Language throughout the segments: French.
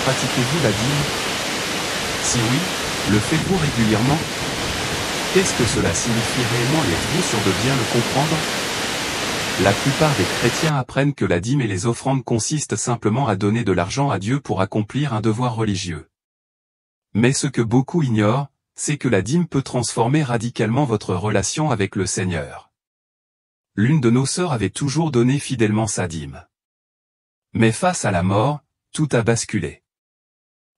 Pratiquez-vous la dîme? Si oui, le faites-vous régulièrement? Qu'est-ce que cela signifie réellement et êtes-vous sûr de bien le comprendre? La plupart des chrétiens apprennent que la dîme et les offrandes consistent simplement à donner de l'argent à Dieu pour accomplir un devoir religieux. Mais ce que beaucoup ignorent, c'est que la dîme peut transformer radicalement votre relation avec le Seigneur. L'une de nos sœurs avait toujours donné fidèlement sa dîme. Mais face à la mort, tout a basculé.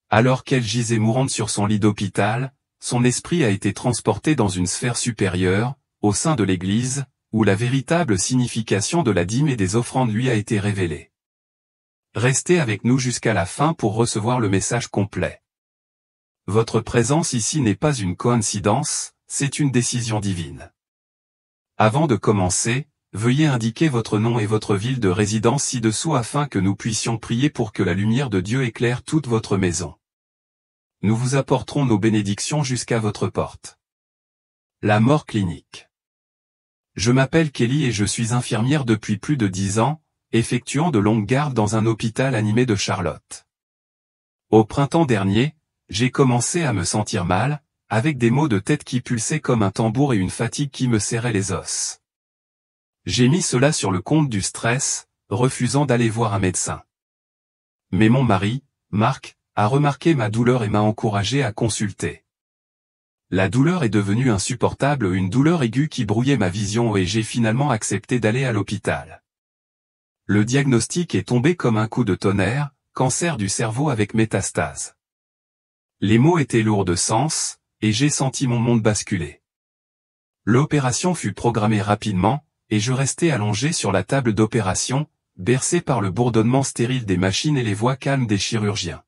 Alors qu'elle gisait mourante sur son lit d'hôpital, son esprit a été transporté dans une sphère supérieure, au sein de l'Église, où la véritable signification de la dîme et des offrandes lui a été révélée. Restez avec nous jusqu'à la fin pour recevoir le message complet. Votre présence ici n'est pas une coïncidence, c'est une décision divine. Avant de commencer, veuillez indiquer votre nom et votre ville de résidence ci-dessous afin que nous puissions prier pour que la lumière de Dieu éclaire toute votre maison. Nous vous apporterons nos bénédictions jusqu'à votre porte. La mort clinique. Je m'appelle Kelly et je suis infirmière depuis plus de 10 ans, effectuant de longues gardes dans un hôpital animé de Charlotte. Au printemps dernier, j'ai commencé à me sentir mal, avec des maux de tête qui pulsaient comme un tambour et une fatigue qui me serrait les os. J'ai mis cela sur le compte du stress, refusant d'aller voir un médecin. Mais mon mari, Marc, a remarqué ma douleur et m'a encouragé à consulter. La douleur est devenue insupportable, une douleur aiguë qui brouillait ma vision et j'ai finalement accepté d'aller à l'hôpital. Le diagnostic est tombé comme un coup de tonnerre, cancer du cerveau avec métastase. Les mots étaient lourds de sens, et j'ai senti mon monde basculer. L'opération fut programmée rapidement, et je restais allongé sur la table d'opération, bercé par le bourdonnement stérile des machines et les voix calmes des chirurgiens.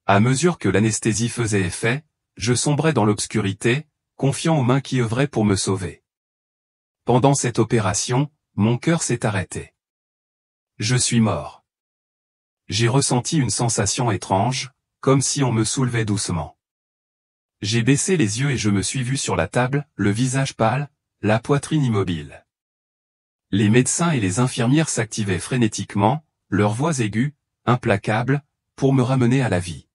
À mesure que l'anesthésie faisait effet, je sombrais dans l'obscurité, confiant aux mains qui œuvraient pour me sauver. Pendant cette opération, mon cœur s'est arrêté. Je suis mort. J'ai ressenti une sensation étrange, comme si on me soulevait doucement. J'ai baissé les yeux et je me suis vu sur la table, le visage pâle, la poitrine immobile. Les médecins et les infirmières s'activaient frénétiquement, leurs voix aiguës, implacables, pour me ramener à la vie.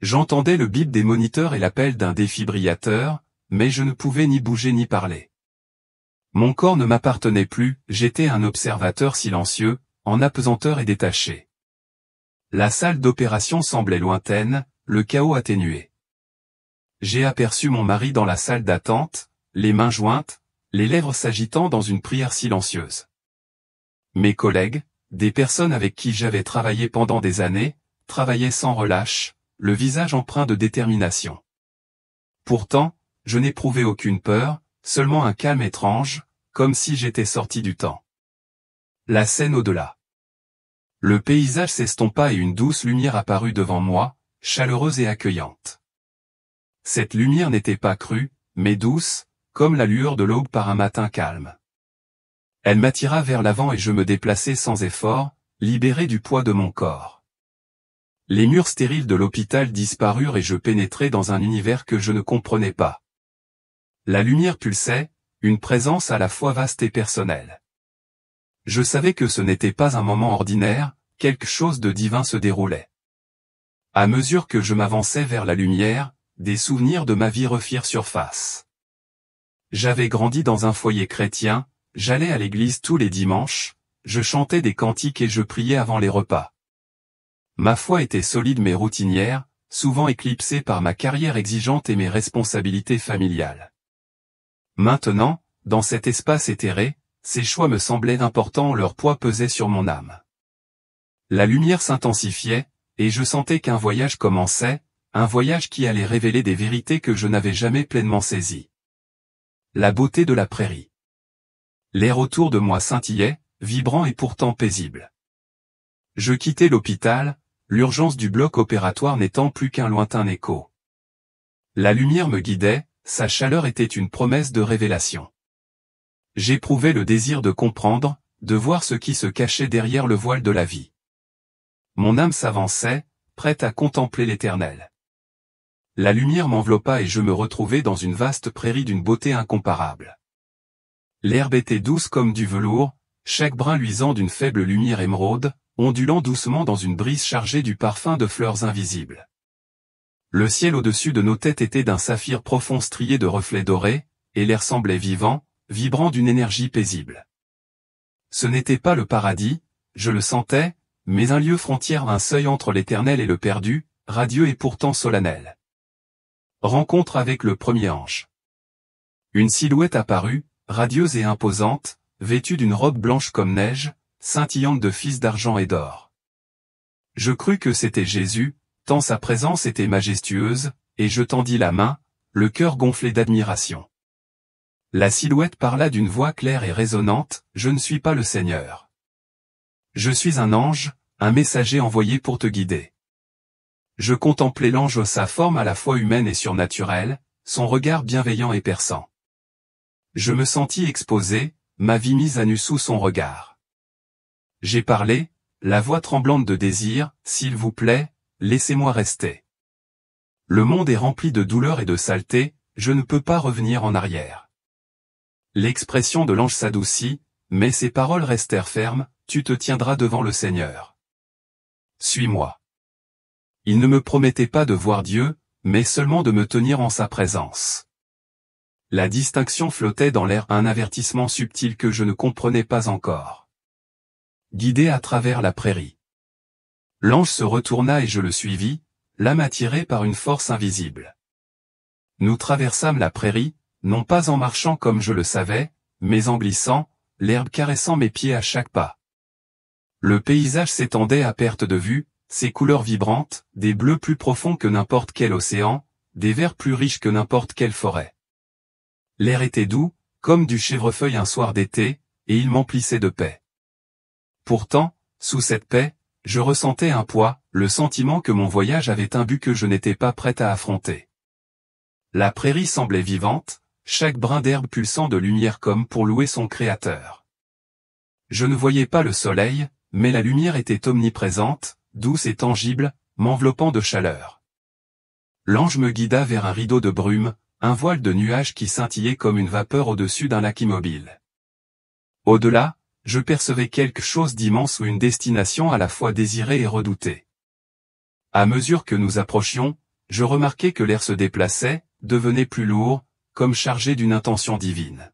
J'entendais le bip des moniteurs et l'appel d'un défibrillateur, mais je ne pouvais ni bouger ni parler. Mon corps ne m'appartenait plus, j'étais un observateur silencieux, en apesanteur et détaché. La salle d'opération semblait lointaine, le chaos atténué. J'ai aperçu mon mari dans la salle d'attente, les mains jointes, les lèvres s'agitant dans une prière silencieuse. Mes collègues, des personnes avec qui j'avais travaillé pendant des années, travaillaient sans relâche, le visage empreint de détermination. Pourtant, je n'éprouvais aucune peur, seulement un calme étrange, comme si j'étais sorti du temps. La scène au-delà. Le paysage s'estompa et une douce lumière apparut devant moi, chaleureuse et accueillante. Cette lumière n'était pas crue, mais douce, comme la lueur de l'aube par un matin calme. Elle m'attira vers l'avant et je me déplaçai sans effort, libéré du poids de mon corps. Les murs stériles de l'hôpital disparurent et je pénétrai dans un univers que je ne comprenais pas. La lumière pulsait, une présence à la fois vaste et personnelle. Je savais que ce n'était pas un moment ordinaire, quelque chose de divin se déroulait. À mesure que je m'avançais vers la lumière, des souvenirs de ma vie refirent surface. J'avais grandi dans un foyer chrétien, j'allais à l'église tous les dimanches, je chantais des cantiques et je priais avant les repas. Ma foi était solide mais routinière, souvent éclipsée par ma carrière exigeante et mes responsabilités familiales. Maintenant, dans cet espace éthéré, ces choix me semblaient importants, leur poids pesait sur mon âme. La lumière s'intensifiait, et je sentais qu'un voyage commençait, un voyage qui allait révéler des vérités que je n'avais jamais pleinement saisies. La beauté de la prairie. L'air autour de moi scintillait, vibrant et pourtant paisible. Je quittais l'hôpital, l'urgence du bloc opératoire n'étant plus qu'un lointain écho. La lumière me guidait, sa chaleur était une promesse de révélation. J'éprouvais le désir de comprendre, de voir ce qui se cachait derrière le voile de la vie. Mon âme s'avançait, prête à contempler l'éternel. La lumière m'enveloppa et je me retrouvai dans une vaste prairie d'une beauté incomparable. L'herbe était douce comme du velours, chaque brin luisant d'une faible lumière émeraude, ondulant doucement dans une brise chargée du parfum de fleurs invisibles. Le ciel au-dessus de nos têtes était d'un saphir profond strié de reflets dorés, et l'air semblait vivant, vibrant d'une énergie paisible. Ce n'était pas le paradis, je le sentais, mais un lieu frontière, un seuil entre l'éternel et le perdu, radieux et pourtant solennel. Rencontre avec le premier ange. Une silhouette apparut, radieuse et imposante, vêtue d'une robe blanche comme neige, scintillante de fils d'argent et d'or. Je crus que c'était Jésus, tant sa présence était majestueuse, et je tendis la main, le cœur gonflé d'admiration. La silhouette parla d'une voix claire et résonnante, « Je ne suis pas le Seigneur. Je suis un ange, un messager envoyé pour te guider. » Je contemplai l'ange, sa forme à la fois humaine et surnaturelle, son regard bienveillant et perçant. Je me sentis exposé, ma vie mise à nu sous son regard. J'ai parlé, la voix tremblante de désir, « S'il vous plaît, laissez-moi rester. Le monde est rempli de douleur et de saleté, je ne peux pas revenir en arrière. » L'expression de l'ange s'adoucit, mais ses paroles restèrent fermes, « Tu te tiendras devant le Seigneur. Suis-moi. » Il ne me promettait pas de voir Dieu, mais seulement de me tenir en sa présence. La distinction flottait dans l'air, un avertissement subtil que je ne comprenais pas encore. Guidé à travers la prairie. L'ange se retourna et je le suivis, l'âme attirée par une force invisible. Nous traversâmes la prairie, non pas en marchant comme je le savais, mais en glissant, l'herbe caressant mes pieds à chaque pas. Le paysage s'étendait à perte de vue, ses couleurs vibrantes, des bleus plus profonds que n'importe quel océan, des verts plus riches que n'importe quelle forêt. L'air était doux, comme du chèvrefeuille un soir d'été, et il m'emplissait de paix. Pourtant, sous cette paix, je ressentais un poids, le sentiment que mon voyage avait un but que je n'étais pas prêt à affronter. La prairie semblait vivante, chaque brin d'herbe pulsant de lumière comme pour louer son créateur. Je ne voyais pas le soleil, mais la lumière était omniprésente, douce et tangible, m'enveloppant de chaleur. L'ange me guida vers un rideau de brume, un voile de nuages qui scintillait comme une vapeur au-dessus d'un lac immobile. Au-delà, je percevais quelque chose d'immense ou une destination à la fois désirée et redoutée. À mesure que nous approchions, je remarquai que l'air se déplaçait, devenait plus lourd, comme chargé d'une intention divine.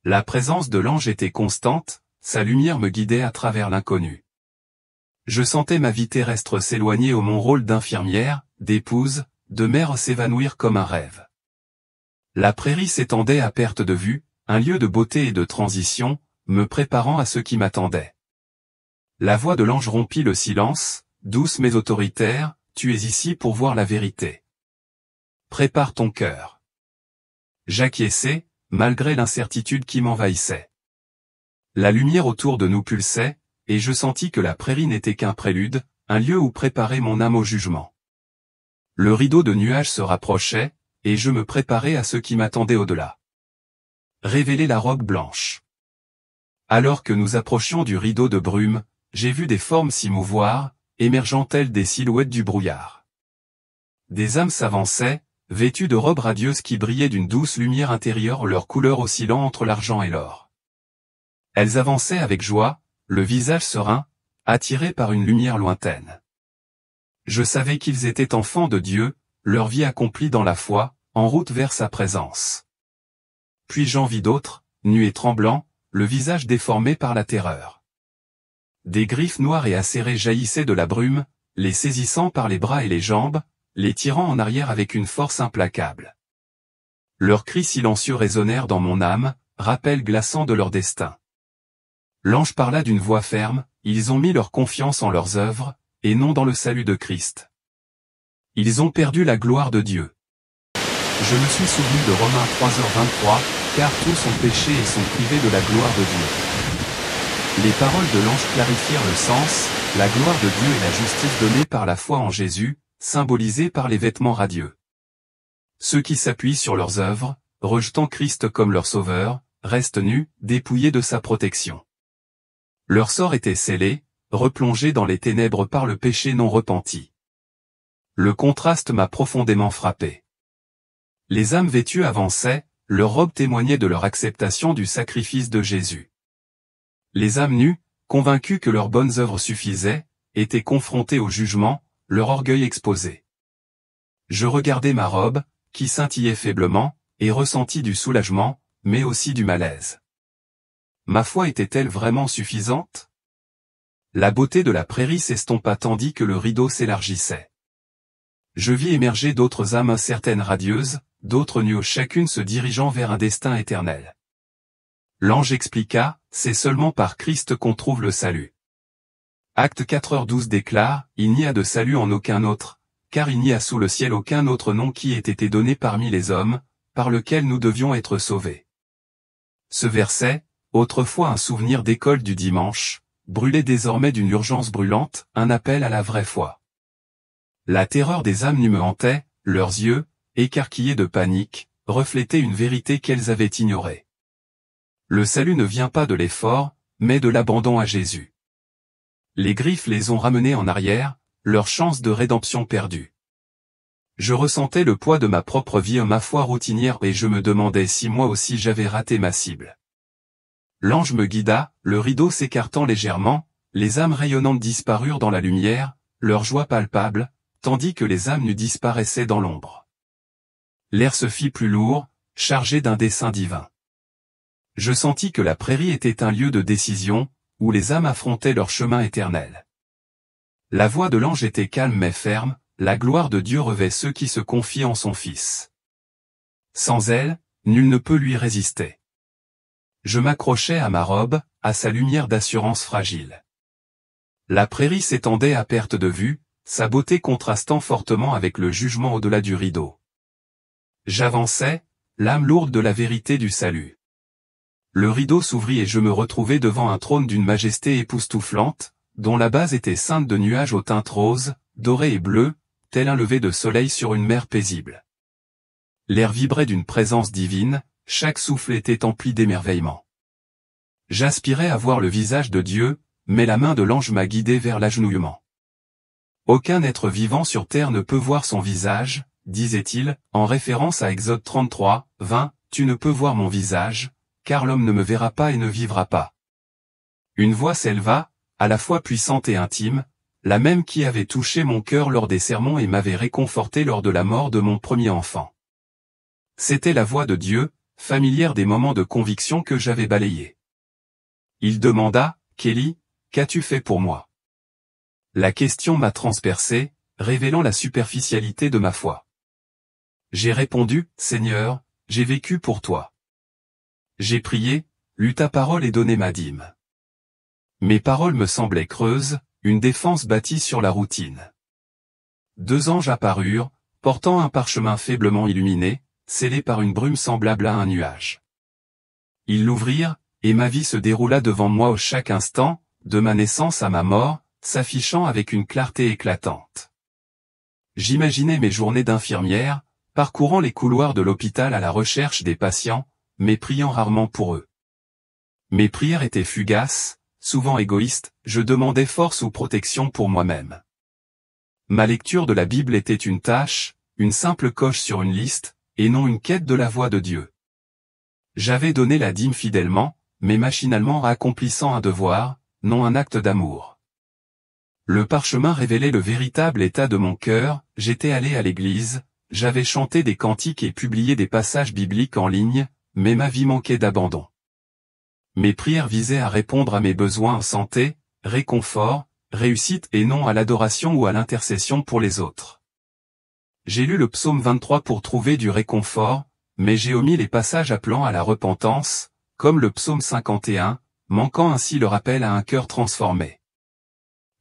La présence de l'ange était constante, sa lumière me guidait à travers l'inconnu. Je sentais ma vie terrestre s'éloigner au mon rôle d'infirmière, d'épouse, de mère s'évanouir comme un rêve. La prairie s'étendait à perte de vue, un lieu de beauté et de transition, me préparant à ce qui m'attendait. La voix de l'ange rompit le silence, douce mais autoritaire, « Tu es ici pour voir la vérité. Prépare ton cœur. » J'acquiesçai, malgré l'incertitude qui m'envahissait. La lumière autour de nous pulsait, et je sentis que la prairie n'était qu'un prélude, un lieu où préparer mon âme au jugement. Le rideau de nuages se rapprochait, et je me préparais à ce qui m'attendait au-delà. Révéler la robe blanche. Alors que nous approchions du rideau de brume, j'ai vu des formes s'y mouvoir, émergeant telles des silhouettes du brouillard. Des âmes s'avançaient, vêtues de robes radieuses qui brillaient d'une douce lumière intérieure, leur couleur oscillant entre l'argent et l'or. Elles avançaient avec joie, le visage serein, attirés par une lumière lointaine. Je savais qu'ils étaient enfants de Dieu, leur vie accomplie dans la foi, en route vers sa présence. Puis j'en vis d'autres, nus et tremblants, le visage déformé par la terreur. Des griffes noires et acérées jaillissaient de la brume, les saisissant par les bras et les jambes, les tirant en arrière avec une force implacable. Leurs cris silencieux résonnèrent dans mon âme, rappel glaçant de leur destin. L'ange parla d'une voix ferme, ils ont mis leur confiance en leurs œuvres, et non dans le salut de Christ. Ils ont perdu la gloire de Dieu. Je me suis souvenu de Romains 3h23, car tous ont péché et sont privés de la gloire de Dieu. Les paroles de l'ange clarifièrent le sens, la gloire de Dieu et la justice donnée par la foi en Jésus, symbolisée par les vêtements radieux. Ceux qui s'appuient sur leurs œuvres, rejetant Christ comme leur sauveur, restent nus, dépouillés de sa protection. Leur sort était scellé, replongé dans les ténèbres par le péché non repenti. Le contraste m'a profondément frappé. Les âmes vêtues avançaient, leurs robes témoignaient de leur acceptation du sacrifice de Jésus. Les âmes nues, convaincus que leurs bonnes œuvres suffisaient, étaient confrontés au jugement, leur orgueil exposé. Je regardais ma robe, qui scintillait faiblement, et ressentis du soulagement, mais aussi du malaise. Ma foi était-elle vraiment suffisante? La beauté de la prairie s'estompa tandis que le rideau s'élargissait. Je vis émerger d'autres âmes, certaines radieuses, d'autres nues, chacune se dirigeant vers un destin éternel. L'ange expliqua, c'est seulement par Christ qu'on trouve le salut. Acte 4h12 déclare, il n'y a de salut en aucun autre, car il n'y a sous le ciel aucun autre nom qui ait été donné parmi les hommes, par lequel nous devions être sauvés. Ce verset, autrefois un souvenir d'école du dimanche, brûlait désormais d'une urgence brûlante, un appel à la vraie foi. La terreur des âmes nues me hantait, leurs yeux, écarquillés de panique, reflétaient une vérité qu'elles avaient ignorée. Le salut ne vient pas de l'effort, mais de l'abandon à Jésus. Les griffes les ont ramenés en arrière, leur chance de rédemption perdue. Je ressentais le poids de ma propre vie, ma foi routinière, et je me demandais si moi aussi j'avais raté ma cible. L'ange me guida, le rideau s'écartant légèrement, les âmes rayonnantes disparurent dans la lumière, leur joie palpable, tandis que les âmes nues disparaissaient dans l'ombre. L'air se fit plus lourd, chargé d'un dessein divin. Je sentis que la prairie était un lieu de décision, où les âmes affrontaient leur chemin éternel. La voix de l'ange était calme mais ferme, la gloire de Dieu revêt ceux qui se confient en son Fils. Sans elle, nul ne peut lui résister. Je m'accrochais à ma robe, à sa lumière d'assurance fragile. La prairie s'étendait à perte de vue, sa beauté contrastant fortement avec le jugement au-delà du rideau. J'avançais, l'âme lourde de la vérité du salut. Le rideau s'ouvrit et je me retrouvai devant un trône d'une majesté époustouflante, dont la base était ceinte de nuages aux teintes roses, dorées et bleues, tel un lever de soleil sur une mer paisible. L'air vibrait d'une présence divine, chaque souffle était empli d'émerveillement. J'aspirais à voir le visage de Dieu, mais la main de l'ange m'a guidé vers l'agenouillement. Aucun être vivant sur terre ne peut voir son visage, disait-il, en référence à Exode 33, 20, tu ne peux voir mon visage, car l'homme ne me verra pas et ne vivra pas. Une voix s'éleva, à la fois puissante et intime, la même qui avait touché mon cœur lors des sermons et m'avait réconforté lors de la mort de mon premier enfant. C'était la voix de Dieu, familière des moments de conviction que j'avais balayés. Il demanda, Kelly, qu'as-tu fait pour moi? La question m'a transpercé, révélant la superficialité de ma foi. J'ai répondu, Seigneur, j'ai vécu pour toi. J'ai prié, lu ta parole et donné ma dîme. Mes paroles me semblaient creuses, une défense bâtie sur la routine. Deux anges apparurent, portant un parchemin faiblement illuminé, scellé par une brume semblable à un nuage. Ils l'ouvrirent, et ma vie se déroula devant moi au chaque instant, de ma naissance à ma mort, s'affichant avec une clarté éclatante. J'imaginais mes journées d'infirmière, parcourant les couloirs de l'hôpital à la recherche des patients, mais priant rarement pour eux. Mes prières étaient fugaces, souvent égoïstes, je demandais force ou protection pour moi-même. Ma lecture de la Bible était une tâche, une simple coche sur une liste, et non une quête de la voix de Dieu. J'avais donné la dîme fidèlement, mais machinalement accomplissant un devoir, non un acte d'amour. Le parchemin révélait le véritable état de mon cœur, j'étais allé à l'église, j'avais chanté des cantiques et publié des passages bibliques en ligne, mais ma vie manquait d'abandon. Mes prières visaient à répondre à mes besoins en santé, réconfort, réussite et non à l'adoration ou à l'intercession pour les autres. J'ai lu le psaume 23 pour trouver du réconfort, mais j'ai omis les passages appelant à la repentance, comme le psaume 51, manquant ainsi le rappel à un cœur transformé.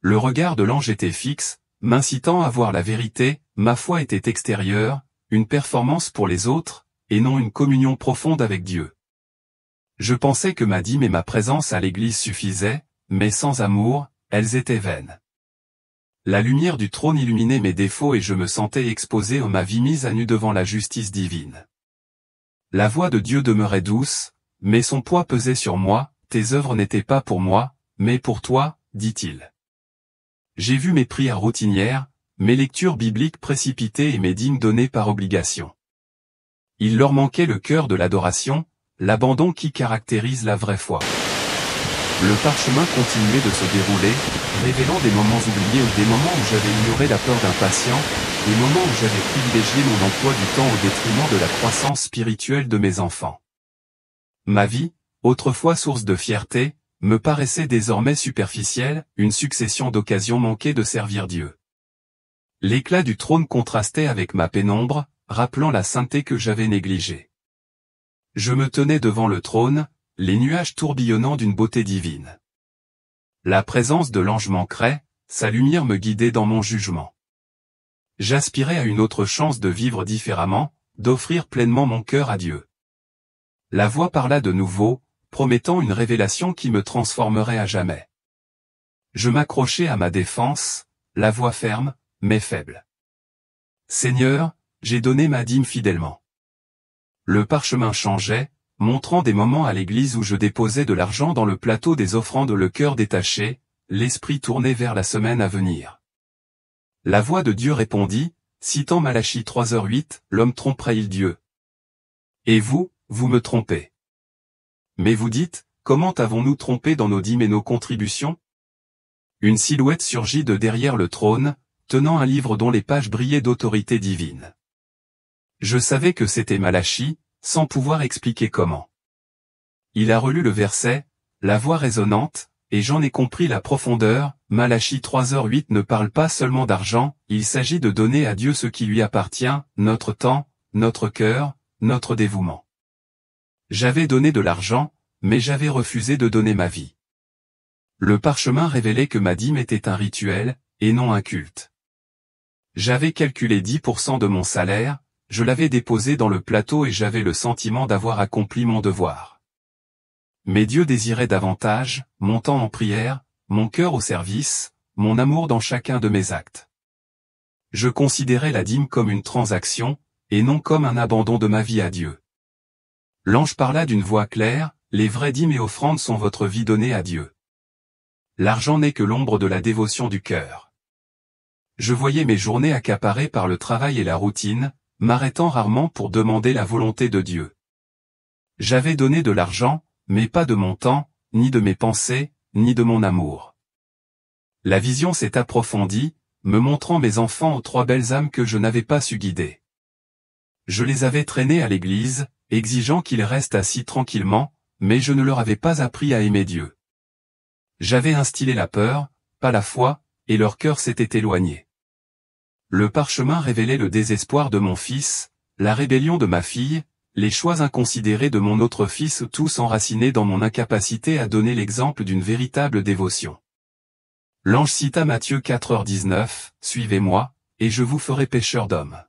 Le regard de l'ange était fixe, m'incitant à voir la vérité, ma foi était extérieure, une performance pour les autres, et non une communion profonde avec Dieu. Je pensais que ma dîme et ma présence à l'église suffisaient, mais sans amour, elles étaient vaines. La lumière du trône illuminait mes défauts et je me sentais exposé à ma vie mise à nu devant la justice divine. La voix de Dieu demeurait douce, mais son poids pesait sur moi, tes œuvres n'étaient pas pour moi, mais pour toi, dit-il. J'ai vu mes prières routinières, mes lectures bibliques précipitées et mes dîmes données par obligation. Il leur manquait le cœur de l'adoration, l'abandon qui caractérise la vraie foi. Le parchemin continuait de se dérouler, révélant des moments oubliés ou des moments où j'avais ignoré la peur d'un patient, des moments où j'avais privilégié mon emploi du temps au détriment de la croissance spirituelle de mes enfants. Ma vie, autrefois source de fierté, me paraissait désormais superficielle, une succession d'occasions manquées de servir Dieu. L'éclat du trône contrastait avec ma pénombre, rappelant la sainteté que j'avais négligée. Je me tenais devant le trône, les nuages tourbillonnant d'une beauté divine. La présence de l'ange manquerait, sa lumière me guidait dans mon jugement. J'aspirais à une autre chance de vivre différemment, d'offrir pleinement mon cœur à Dieu. La voix parla de nouveau, promettant une révélation qui me transformerait à jamais. Je m'accrochai à ma défense, la voix ferme, mais faible. Seigneur, j'ai donné ma dîme fidèlement. Le parchemin changeait, montrant des moments à l'église où je déposais de l'argent dans le plateau des offrandes, le cœur détaché, l'esprit tourné vers la semaine à venir. La voix de Dieu répondit, citant Malachie 3h8, l'homme tromperait-il Dieu? Et vous, vous me trompez. Mais vous dites, comment avons-nous trompé dans nos dîmes et nos contributions? Une silhouette surgit de derrière le trône, tenant un livre dont les pages brillaient d'autorité divine. Je savais que c'était Malachie, sans pouvoir expliquer comment. Il a relu le verset, la voix résonnante, et j'en ai compris la profondeur. Malachie 3h8 ne parle pas seulement d'argent, il s'agit de donner à Dieu ce qui lui appartient, notre temps, notre cœur, notre dévouement. J'avais donné de l'argent, mais j'avais refusé de donner ma vie. Le parchemin révélait que ma dîme était un rituel, et non un culte. J'avais calculé 10% de mon salaire, je l'avais déposé dans le plateau et j'avais le sentiment d'avoir accompli mon devoir. Mais Dieu désirait davantage, mon temps en prière, mon cœur au service, mon amour dans chacun de mes actes. Je considérais la dîme comme une transaction, et non comme un abandon de ma vie à Dieu. L'ange parla d'une voix claire, les vraies dîmes et offrandes sont votre vie donnée à Dieu. L'argent n'est que l'ombre de la dévotion du cœur. Je voyais mes journées accaparées par le travail et la routine, m'arrêtant rarement pour demander la volonté de Dieu. J'avais donné de l'argent, mais pas de mon temps, ni de mes pensées, ni de mon amour. La vision s'est approfondie, me montrant mes enfants aux 3 belles âmes que je n'avais pas su guider. Je les avais traînés à l'église, exigeant qu'ils restent assis tranquillement, mais je ne leur avais pas appris à aimer Dieu. J'avais instillé la peur, pas la foi, et leur cœur s'était éloigné. Le parchemin révélait le désespoir de mon fils, la rébellion de ma fille, les choix inconsidérés de mon autre fils, tous enracinés dans mon incapacité à donner l'exemple d'une véritable dévotion. L'ange cita Matthieu 4h19, « Suivez-moi, et je vous ferai pêcheurs d'hommes. »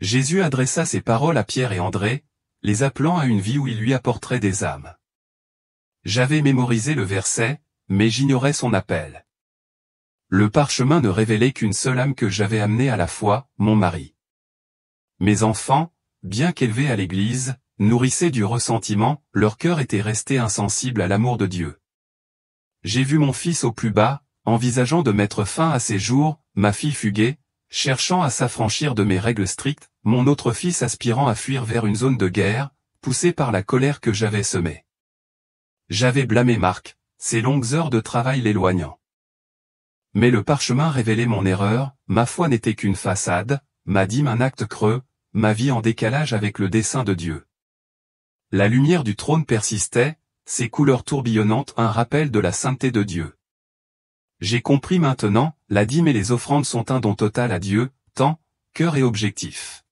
Jésus adressa ces paroles à Pierre et André, les appelant à une vie où il lui apporterait des âmes. J'avais mémorisé le verset, mais j'ignorais son appel. Le parchemin ne révélait qu'une seule âme que j'avais amenée à la foi, mon mari. Mes enfants, bien qu'élevés à l'église, nourrissaient du ressentiment, leur cœur était resté insensible à l'amour de Dieu. J'ai vu mon fils au plus bas, envisageant de mettre fin à ses jours, ma fille fuguer, cherchant à s'affranchir de mes règles strictes, mon autre fils aspirant à fuir vers une zone de guerre, poussé par la colère que j'avais semée. J'avais blâmé Marc, ses longues heures de travail l'éloignant. Mais le parchemin révélait mon erreur, ma foi n'était qu'une façade, ma dîme un acte creux, ma vie en décalage avec le dessein de Dieu. La lumière du trône persistait, ses couleurs tourbillonnantes un rappel de la sainteté de Dieu. J'ai compris maintenant, la dîme et les offrandes sont un don total à Dieu, temps, cœur et objectif.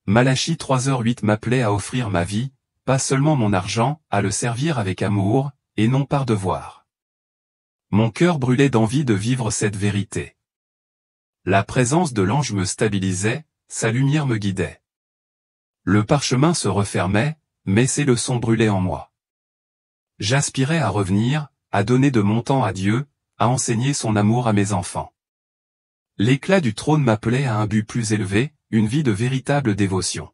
Malachie 3h8 m'appelait à offrir ma vie, pas seulement mon argent, à le servir avec amour, et non par devoir. Mon cœur brûlait d'envie de vivre cette vérité. La présence de l'ange me stabilisait, sa lumière me guidait. Le parchemin se refermait, mais ses leçons brûlaient en moi. J'aspirais à revenir, à donner de mon temps à Dieu, à enseigner son amour à mes enfants. L'éclat du trône m'appelait à un but plus élevé, une vie de véritable dévotion.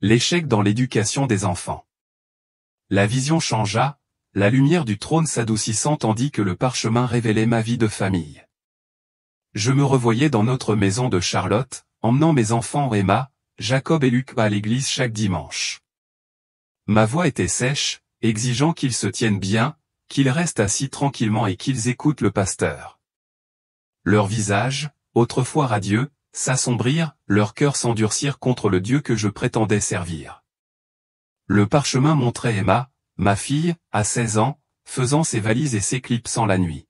L'échec dans l'éducation des enfants. La vision changea, la lumière du trône s'adoucissant tandis que le parchemin révélait ma vie de famille. Je me revoyais dans notre maison de Charlotte, emmenant mes enfants Emma, Jacob et Luc à l'église chaque dimanche. Ma voix était sèche, exigeant qu'ils se tiennent bien, qu'ils restent assis tranquillement et qu'ils écoutent le pasteur. Leurs visages, autrefois radieux, s'assombrirent, leurs cœurs s'endurcirent contre le Dieu que je prétendais servir. Le parchemin montrait Emma, ma fille, à 16 ans, faisant ses valises et s'éclipsant la nuit.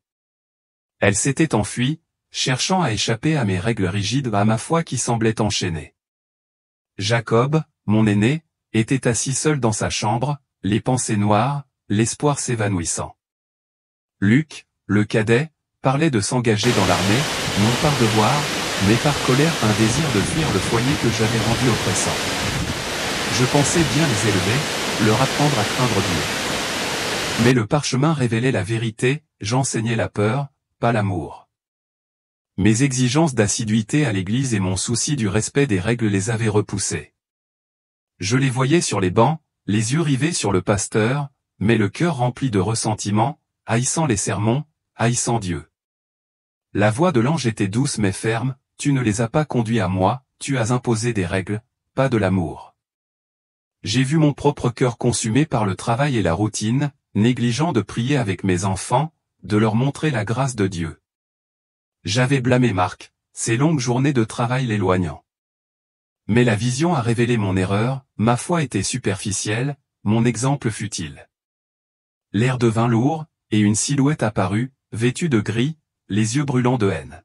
Elle s'était enfuie, cherchant à échapper à mes règles rigides, à ma foi qui semblait enchaînée. Jacob, mon aîné, était assis seul dans sa chambre, les pensées noires, l'espoir s'évanouissant. Luc, le cadet, parlait de s'engager dans l'armée, non par devoir, mais par colère, un désir de fuir le foyer que j'avais rendu oppressant. Je pensais bien les élever, leur apprendre à craindre Dieu. Mais le parchemin révélait la vérité, j'enseignais la peur, pas l'amour. Mes exigences d'assiduité à l'église et mon souci du respect des règles les avaient repoussés. Je les voyais sur les bancs, les yeux rivés sur le pasteur, mais le cœur rempli de ressentiment, haïssant les sermons, haïssant Dieu. La voix de l'ange était douce mais ferme, tu ne les as pas conduits à moi, tu as imposé des règles, pas de l'amour. J'ai vu mon propre cœur consumé par le travail et la routine, négligeant de prier avec mes enfants, de leur montrer la grâce de Dieu. J'avais blâmé Marc, ces longues journées de travail l'éloignant. Mais la vision a révélé mon erreur, ma foi était superficielle, mon exemple futile. L'air devint lourd, et une silhouette apparut, vêtue de gris, les yeux brûlants de haine.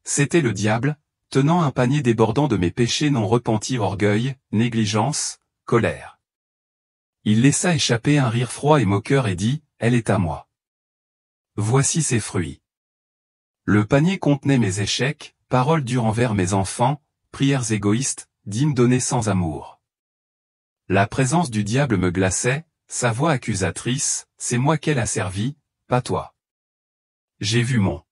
C'était le diable, tenant un panier débordant de mes péchés non repentis, orgueil, négligence, colère. Il laissa échapper un rire froid et moqueur et dit, « Elle est à moi. Voici ses fruits. » Le panier contenait mes échecs, paroles dures envers mes enfants, prières égoïstes, dîmes données sans amour. La présence du diable me glaçait, sa voix accusatrice, c'est moi qu'elle a servi, pas toi. J'ai vu mon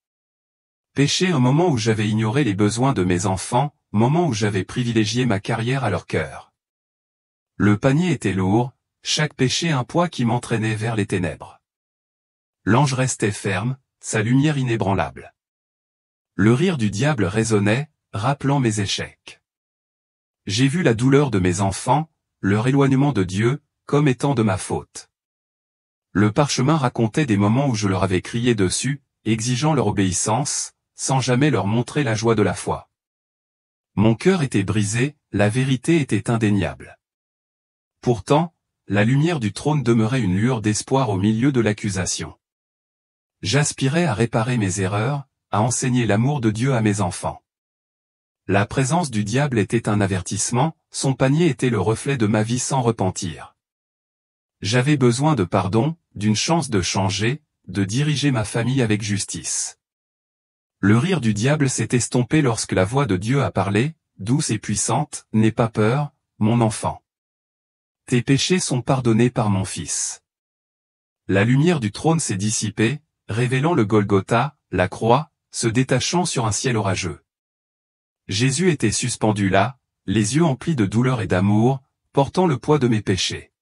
péché au moment où j'avais ignoré les besoins de mes enfants, moment où j'avais privilégié ma carrière à leur cœur. Le panier était lourd, chaque péché un poids qui m'entraînait vers les ténèbres. L'ange restait ferme, sa lumière inébranlable. Le rire du diable résonnait, rappelant mes échecs. J'ai vu la douleur de mes enfants, leur éloignement de Dieu, comme étant de ma faute. Le parchemin racontait des moments où je leur avais crié dessus, exigeant leur obéissance, sans jamais leur montrer la joie de la foi. Mon cœur était brisé, la vérité était indéniable. Pourtant, la lumière du trône demeurait une lueur d'espoir au milieu de l'accusation. J'aspirais à réparer mes erreurs, à enseigner l'amour de Dieu à mes enfants. La présence du diable était un avertissement, son panier était le reflet de ma vie sans repentir. J'avais besoin de pardon, d'une chance de changer, de diriger ma famille avec justice. Le rire du diable s'est estompé lorsque la voix de Dieu a parlé, douce et puissante, n'aie pas peur, mon enfant. Tes péchés sont pardonnés par mon Fils. La lumière du trône s'est dissipée, révélant le Golgotha, la croix, se détachant sur un ciel orageux. Jésus était suspendu là, les yeux emplis de douleur et d'amour, portant le poids de mes péchés.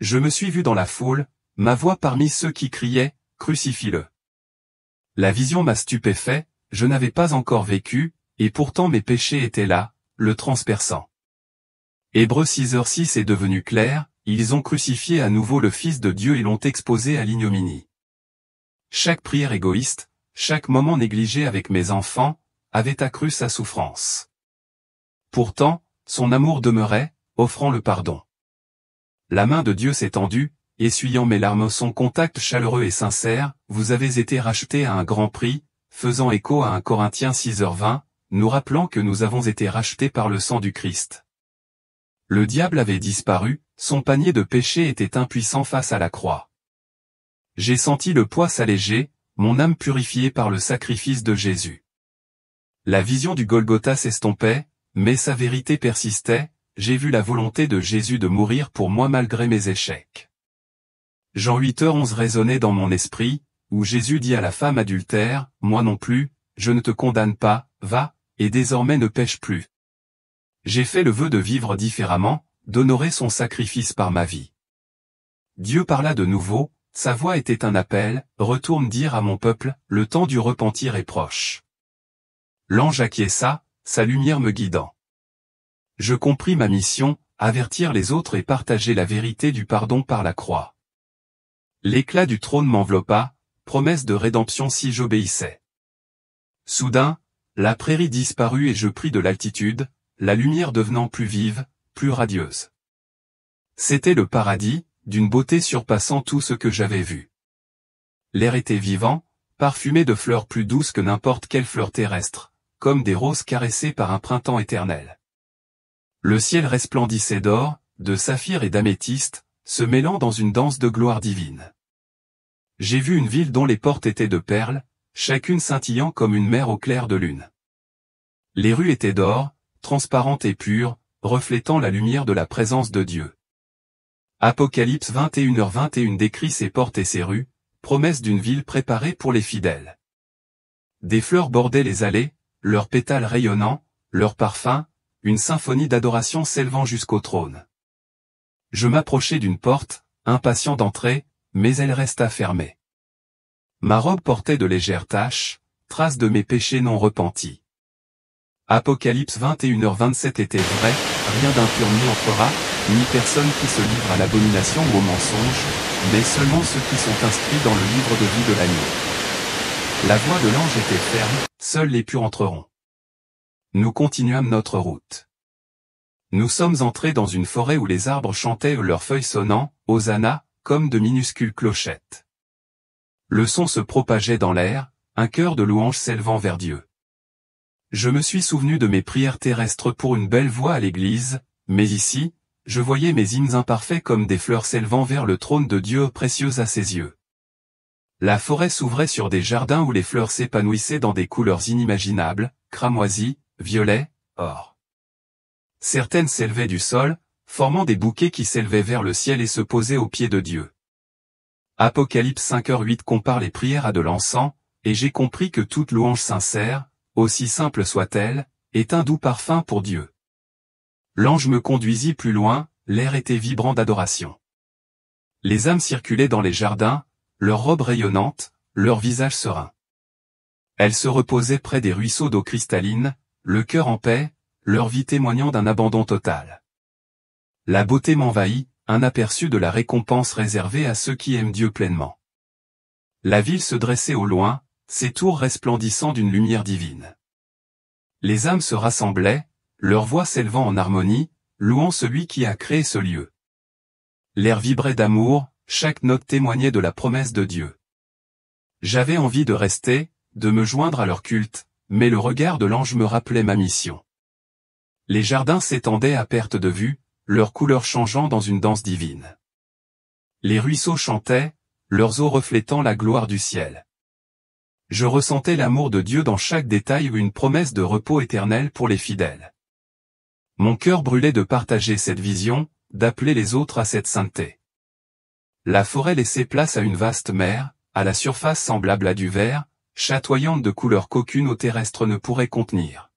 Je me suis vu dans la foule, ma voix parmi ceux qui criaient, « Crucifie-le ». La vision m'a stupéfait, je n'avais pas encore vécu, et pourtant mes péchés étaient là, le transperçant. Hébreux 6h6 est devenu clair, ils ont crucifié à nouveau le Fils de Dieu et l'ont exposé à l'ignominie. Chaque prière égoïste, chaque moment négligé avec mes enfants, avait accru sa souffrance. Pourtant, son amour demeurait, offrant le pardon. La main de Dieu s'est tendue, essuyant mes larmes, son contact chaleureux et sincère, vous avez été rachetés à un grand prix, faisant écho à 1 Corinthiens 6h20, nous rappelant que nous avons été rachetés par le sang du Christ. Le diable avait disparu, son panier de péché était impuissant face à la croix. J'ai senti le poids s'alléger, mon âme purifiée par le sacrifice de Jésus. La vision du Golgotha s'estompait, mais sa vérité persistait, j'ai vu la volonté de Jésus de mourir pour moi malgré mes échecs. Jean 8h11 résonnait dans mon esprit, où Jésus dit à la femme adultère, moi non plus, je ne te condamne pas, va, et désormais ne pêche plus. J'ai fait le vœu de vivre différemment, d'honorer son sacrifice par ma vie. Dieu parla de nouveau, sa voix était un appel, retourne dire à mon peuple, le temps du repentir est proche. L'ange acquiesça, sa lumière me guidant. Je compris ma mission, avertir les autres et partager la vérité du pardon par la croix. L'éclat du trône m'enveloppa, promesse de rédemption si j'obéissais. Soudain, la prairie disparut et je pris de l'altitude, la lumière devenant plus vive, plus radieuse. C'était le paradis, d'une beauté surpassant tout ce que j'avais vu. L'air était vivant, parfumé de fleurs plus douces que n'importe quelle fleur terrestre, comme des roses caressées par un printemps éternel. Le ciel resplendissait d'or, de saphir et d'améthyste, se mêlant dans une danse de gloire divine. J'ai vu une ville dont les portes étaient de perles, chacune scintillant comme une mer au clair de lune. Les rues étaient d'or, transparentes et pures, reflétant la lumière de la présence de Dieu. Apocalypse 21h21 décrit ses portes et ses rues, promesse d'une ville préparée pour les fidèles. Des fleurs bordaient les allées, leurs pétales rayonnants, leurs parfums, une symphonie d'adoration s'élevant jusqu'au trône. Je m'approchai d'une porte, impatient d'entrer, mais elle resta fermée. Ma robe portait de légères taches, traces de mes péchés non repentis. Apocalypse 21h27 était vrai, rien d'impur n'y entrera, ni personne qui se livre à l'abomination ou au mensonge, mais seulement ceux qui sont inscrits dans le livre de vie de l'agneau. La voix de l'ange était ferme, seuls les purs entreront. Nous continuâmes notre route. Nous sommes entrés dans une forêt où les arbres chantaient leurs feuilles sonnant, Hosanna, comme de minuscules clochettes. Le son se propageait dans l'air, un chœur de louanges s'élevant vers Dieu. Je me suis souvenu de mes prières terrestres pour une belle voix à l'église, mais ici, je voyais mes hymnes imparfaits comme des fleurs s'élevant vers le trône de Dieu précieux à ses yeux. La forêt s'ouvrait sur des jardins où les fleurs s'épanouissaient dans des couleurs inimaginables, cramoisi, violet, or. Certaines s'élevaient du sol, formant des bouquets qui s'élevaient vers le ciel et se posaient aux pieds de Dieu. Apocalypse 5h08 compare les prières à de l'encens, et j'ai compris que toute louange sincère, aussi simple soit-elle, est un doux parfum pour Dieu. L'ange me conduisit plus loin, l'air était vibrant d'adoration. Les âmes circulaient dans les jardins, leurs robes rayonnantes, leurs visages sereins. Elles se reposaient près des ruisseaux d'eau cristalline, le cœur en paix, leur vie témoignant d'un abandon total. La beauté m'envahit, un aperçu de la récompense réservée à ceux qui aiment Dieu pleinement. La ville se dressait au loin, ses tours resplendissant d'une lumière divine. Les âmes se rassemblaient, leurs voix s'élevant en harmonie, louant celui qui a créé ce lieu. L'air vibrait d'amour, chaque note témoignait de la promesse de Dieu. J'avais envie de rester, de me joindre à leur culte, mais le regard de l'ange me rappelait ma mission. Les jardins s'étendaient à perte de vue, leurs couleurs changeant dans une danse divine. Les ruisseaux chantaient, leurs eaux reflétant la gloire du ciel. Je ressentais l'amour de Dieu dans chaque détail ou une promesse de repos éternel pour les fidèles. Mon cœur brûlait de partager cette vision, d'appeler les autres à cette sainteté. La forêt laissait place à une vaste mer, à la surface semblable à du verre, chatoyante de couleurs qu'aucune eau terrestre ne pourrait contenir.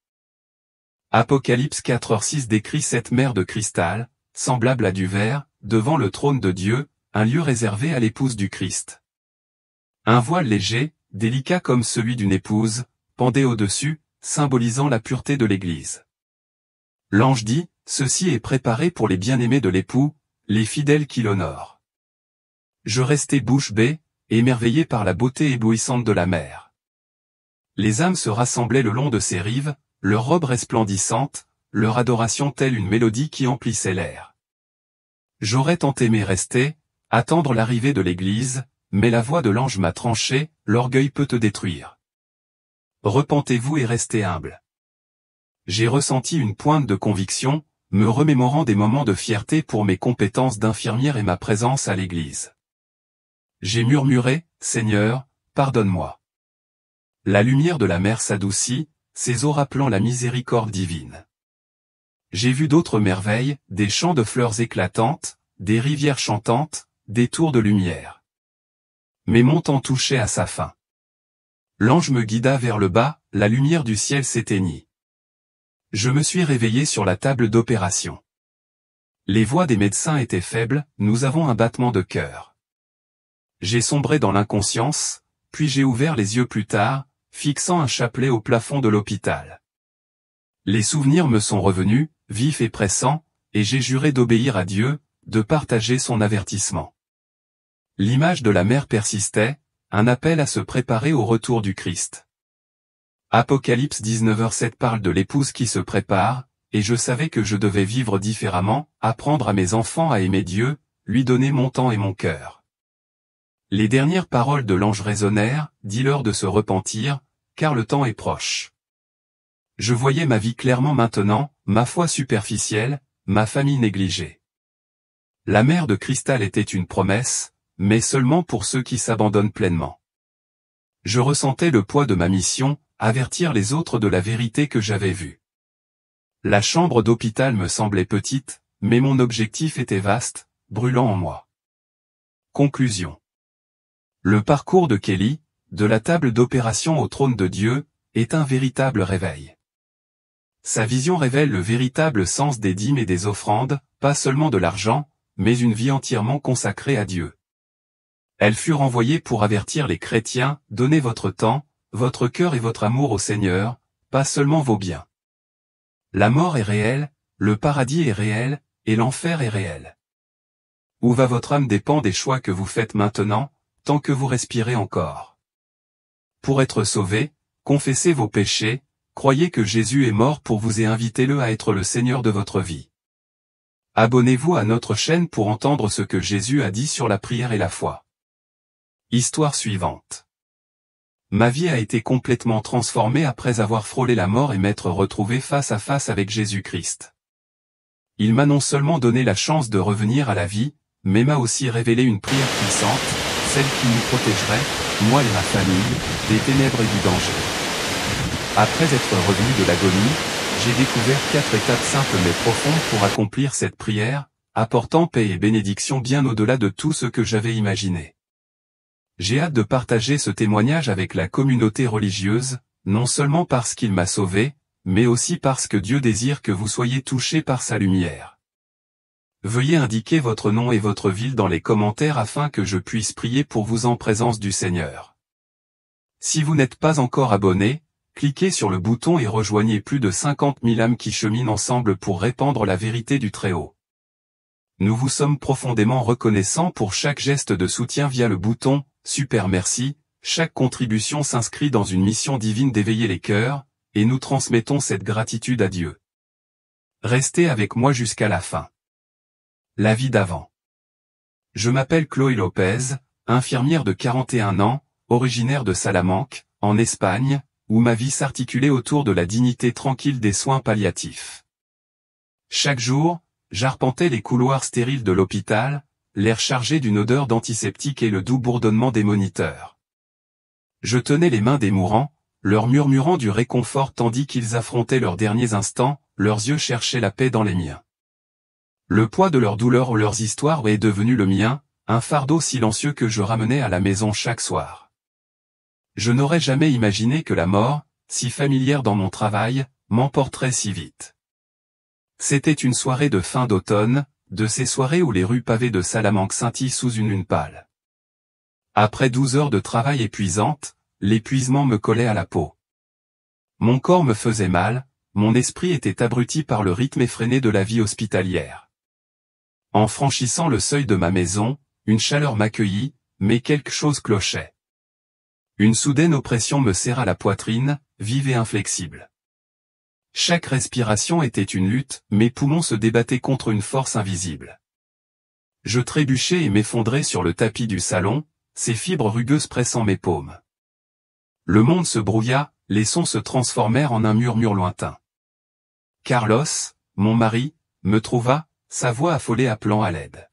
Apocalypse 4h06 décrit cette mer de cristal, semblable à du verre, devant le trône de Dieu, un lieu réservé à l'épouse du Christ. Un voile léger, délicat comme celui d'une épouse, pendait au-dessus, symbolisant la pureté de l'Église. L'ange dit, « Ceci est préparé pour les bien-aimés de l'époux, les fidèles qui l'honorent. » Je restai bouche bée, émerveillé par la beauté éblouissante de la mer. Les âmes se rassemblaient le long de ses rives, leurs robes resplendissantes, leur adoration telle une mélodie qui emplissait l'air. J'aurais tant aimé rester, attendre l'arrivée de l'Église, mais la voix de l'ange m'a tranché, l'orgueil peut te détruire. Repentez-vous et restez humble. J'ai ressenti une pointe de conviction, me remémorant des moments de fierté pour mes compétences d'infirmière et ma présence à l'Église. J'ai murmuré, « Seigneur, pardonne-moi. » La lumière de la mer s'adoucit, ses eaux rappelant la miséricorde divine. J'ai vu d'autres merveilles, des champs de fleurs éclatantes, des rivières chantantes, des tours de lumière. Mais mon temps touchait à sa fin. L'ange me guida vers le bas, la lumière du ciel s'éteignit. Je me suis réveillé sur la table d'opération. Les voix des médecins étaient faibles, nous avons un battement de cœur. J'ai sombré dans l'inconscience, puis j'ai ouvert les yeux plus tard, fixant un chapelet au plafond de l'hôpital. Les souvenirs me sont revenus, vifs et pressants, et j'ai juré d'obéir à Dieu, de partager son avertissement. L'image de la mer persistait, un appel à se préparer au retour du Christ. Apocalypse 19h7 parle de l'épouse qui se prépare, et je savais que je devais vivre différemment, apprendre à mes enfants à aimer Dieu, lui donner mon temps et mon cœur. Les dernières paroles de l'ange résonnèrent, dis-leur de se repentir, car le temps est proche. Je voyais ma vie clairement maintenant, ma foi superficielle, ma famille négligée. La mer de cristal était une promesse, mais seulement pour ceux qui s'abandonnent pleinement. Je ressentais le poids de ma mission, avertir les autres de la vérité que j'avais vue. La chambre d'hôpital me semblait petite, mais mon objectif était vaste, brûlant en moi. Conclusion. Le parcours de Kelly, de la table d'opération au trône de Dieu, est un véritable réveil. Sa vision révèle le véritable sens des dîmes et des offrandes, pas seulement de l'argent, mais une vie entièrement consacrée à Dieu. Elle fut renvoyée pour avertir les chrétiens, donnez votre temps, votre cœur et votre amour au Seigneur, pas seulement vos biens. La mort est réelle, le paradis est réel, et l'enfer est réel. Où va votre âme dépend des choix que vous faites maintenant, tant que vous respirez encore. Pour être sauvé, confessez vos péchés, croyez que Jésus est mort pour vous et invitez-le à être le Seigneur de votre vie. Abonnez-vous à notre chaîne pour entendre ce que Jésus a dit sur la prière et la foi. Histoire suivante. Ma vie a été complètement transformée après avoir frôlé la mort et m'être retrouvé face à face avec Jésus-Christ. Il m'a non seulement donné la chance de revenir à la vie, mais m'a aussi révélé une prière puissante, celle qui nous protégerait, moi et ma famille, des ténèbres et du danger. Après être revenu de l'agonie, j'ai découvert 4 étapes simples mais profondes pour accomplir cette prière, apportant paix et bénédiction bien au-delà de tout ce que j'avais imaginé. J'ai hâte de partager ce témoignage avec la communauté religieuse, non seulement parce qu'il m'a sauvé, mais aussi parce que Dieu désire que vous soyez touchés par sa lumière. Veuillez indiquer votre nom et votre ville dans les commentaires afin que je puisse prier pour vous en présence du Seigneur. Si vous n'êtes pas encore abonné, cliquez sur le bouton et rejoignez plus de 50 000 âmes qui cheminent ensemble pour répandre la vérité du Très-Haut. Nous vous sommes profondément reconnaissants pour chaque geste de soutien via le bouton « Super merci », chaque contribution s'inscrit dans une mission divine d'éveiller les cœurs, et nous transmettons cette gratitude à Dieu. Restez avec moi jusqu'à la fin. La vie d'avant. Je m'appelle Chloé Lopez, infirmière de 41 ans, originaire de Salamanque, en Espagne, où ma vie s'articulait autour de la dignité tranquille des soins palliatifs. Chaque jour, j'arpentais les couloirs stériles de l'hôpital, l'air chargé d'une odeur d'antiseptique et le doux bourdonnement des moniteurs. Je tenais les mains des mourants, leur murmurant du réconfort tandis qu'ils affrontaient leurs derniers instants, leurs yeux cherchaient la paix dans les miens. Le poids de leur douleur ou leurs histoires est devenu le mien, un fardeau silencieux que je ramenais à la maison chaque soir. Je n'aurais jamais imaginé que la mort, si familière dans mon travail, m'emporterait si vite. C'était une soirée de fin d'automne, de ces soirées où les rues pavées de Salamanque scintillent sous une lune pâle. Après 12 heures de travail épuisantes, l'épuisement me collait à la peau. Mon corps me faisait mal, mon esprit était abruti par le rythme effréné de la vie hospitalière. En franchissant le seuil de ma maison, une chaleur m'accueillit, mais quelque chose clochait. Une soudaine oppression me serra la poitrine, vive et inflexible. Chaque respiration était une lutte, mes poumons se débattaient contre une force invisible. Je trébuchais et m'effondrais sur le tapis du salon, ces fibres rugueuses pressant mes paumes. Le monde se brouilla, les sons se transformèrent en un murmure lointain. Carlos, mon mari, me trouva, sa voix affolée appelant à l'aide.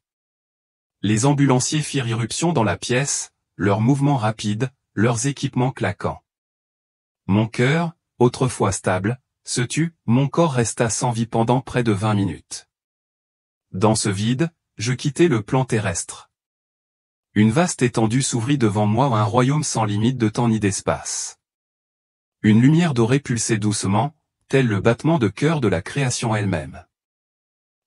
Les ambulanciers firent irruption dans la pièce, leurs mouvements rapides, leurs équipements claquants. Mon cœur, autrefois stable, se tut, mon corps resta sans vie pendant près de 20 minutes. Dans ce vide, je quittai le plan terrestre. Une vaste étendue s'ouvrit devant moi, un royaume sans limite de temps ni d'espace. Une lumière dorée pulsait doucement, tel le battement de cœur de la création elle-même.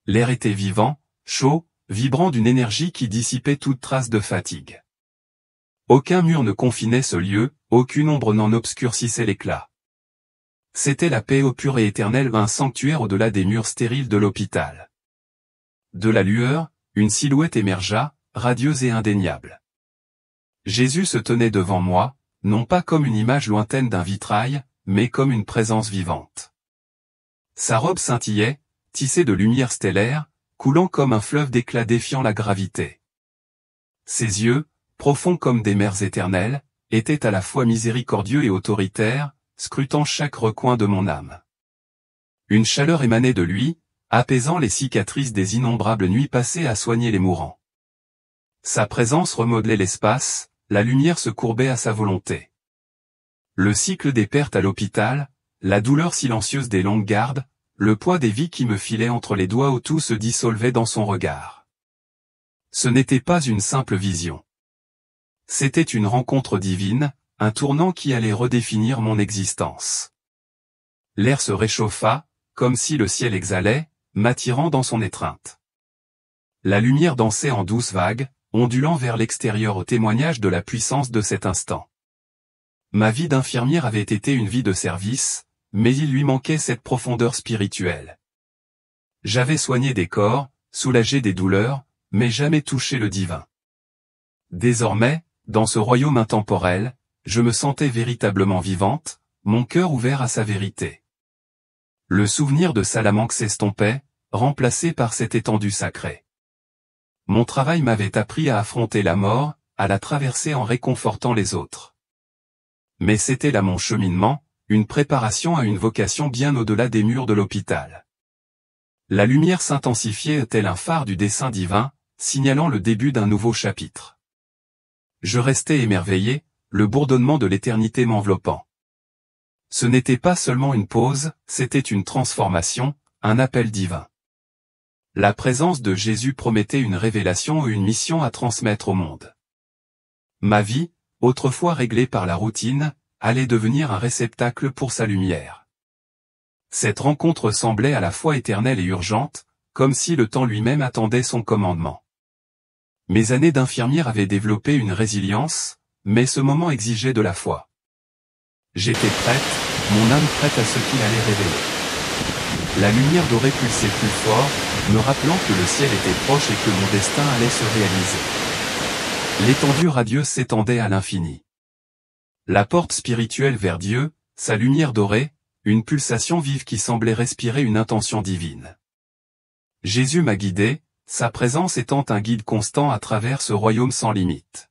L'air était vivant, chaud, vibrant d'une énergie qui dissipait toute trace de fatigue. Aucun mur ne confinait ce lieu, aucune ombre n'en obscurcissait l'éclat. C'était la paix au pur et éternel, un sanctuaire au-delà des murs stériles de l'hôpital. de la lueur, une silhouette émergea, radieuse et indéniable. Jésus se tenait devant moi, non pas comme une image lointaine d'un vitrail, mais comme une présence vivante. Sa robe scintillait, tissée de lumière stellaire, coulant comme un fleuve d'éclat défiant la gravité. Ses yeux, profonds comme des mers éternelles, étaient à la fois miséricordieux et autoritaires, scrutant chaque recoin de mon âme. Une chaleur émanait de lui, apaisant les cicatrices des innombrables nuits passées à soigner les mourants. Sa présence remodelait l'espace, la lumière se courbait à sa volonté. Le cycle des pertes à l'hôpital, la douleur silencieuse des longues gardes, le poids des vies qui me filaient entre les doigts où tout se dissolvait dans son regard. Ce n'était pas une simple vision. C'était une rencontre divine, un tournant qui allait redéfinir mon existence. L'air se réchauffa, comme si le ciel exhalait, m'attirant dans son étreinte. La lumière dansait en douces vagues, ondulant vers l'extérieur au témoignage de la puissance de cet instant. Ma vie d'infirmière avait été une vie de service, mais il lui manquait cette profondeur spirituelle. J'avais soigné des corps, soulagé des douleurs, mais jamais touché le divin. Désormais, dans ce royaume intemporel, je me sentais véritablement vivante, mon cœur ouvert à sa vérité. Le souvenir de Salamanque s'estompait, remplacé par cette étendue sacrée. Mon travail m'avait appris à affronter la mort, à la traverser en réconfortant les autres. Mais c'était là mon cheminement, une préparation à une vocation bien au-delà des murs de l'hôpital. La lumière s'intensifiait tel un phare du dessein divin, signalant le début d'un nouveau chapitre. Je restais émerveillé, le bourdonnement de l'éternité m'enveloppant. Ce n'était pas seulement une pause, c'était une transformation, un appel divin. La présence de Jésus promettait une révélation ou une mission à transmettre au monde. Ma vie, autrefois réglée par la routine, allait devenir un réceptacle pour sa lumière. Cette rencontre semblait à la fois éternelle et urgente, comme si le temps lui-même attendait son commandement. Mes années d'infirmière avaient développé une résilience, mais ce moment exigeait de la foi. J'étais prête, mon âme prête à ce qu'il allait révéler. La lumière dorée pulsait plus fort, me rappelant que le ciel était proche et que mon destin allait se réaliser. L'étendue radieuse s'étendait à l'infini. La porte spirituelle vers Dieu, sa lumière dorée, une pulsation vive qui semblait respirer une intention divine. Jésus m'a guidé, sa présence étant un guide constant à travers ce royaume sans limite.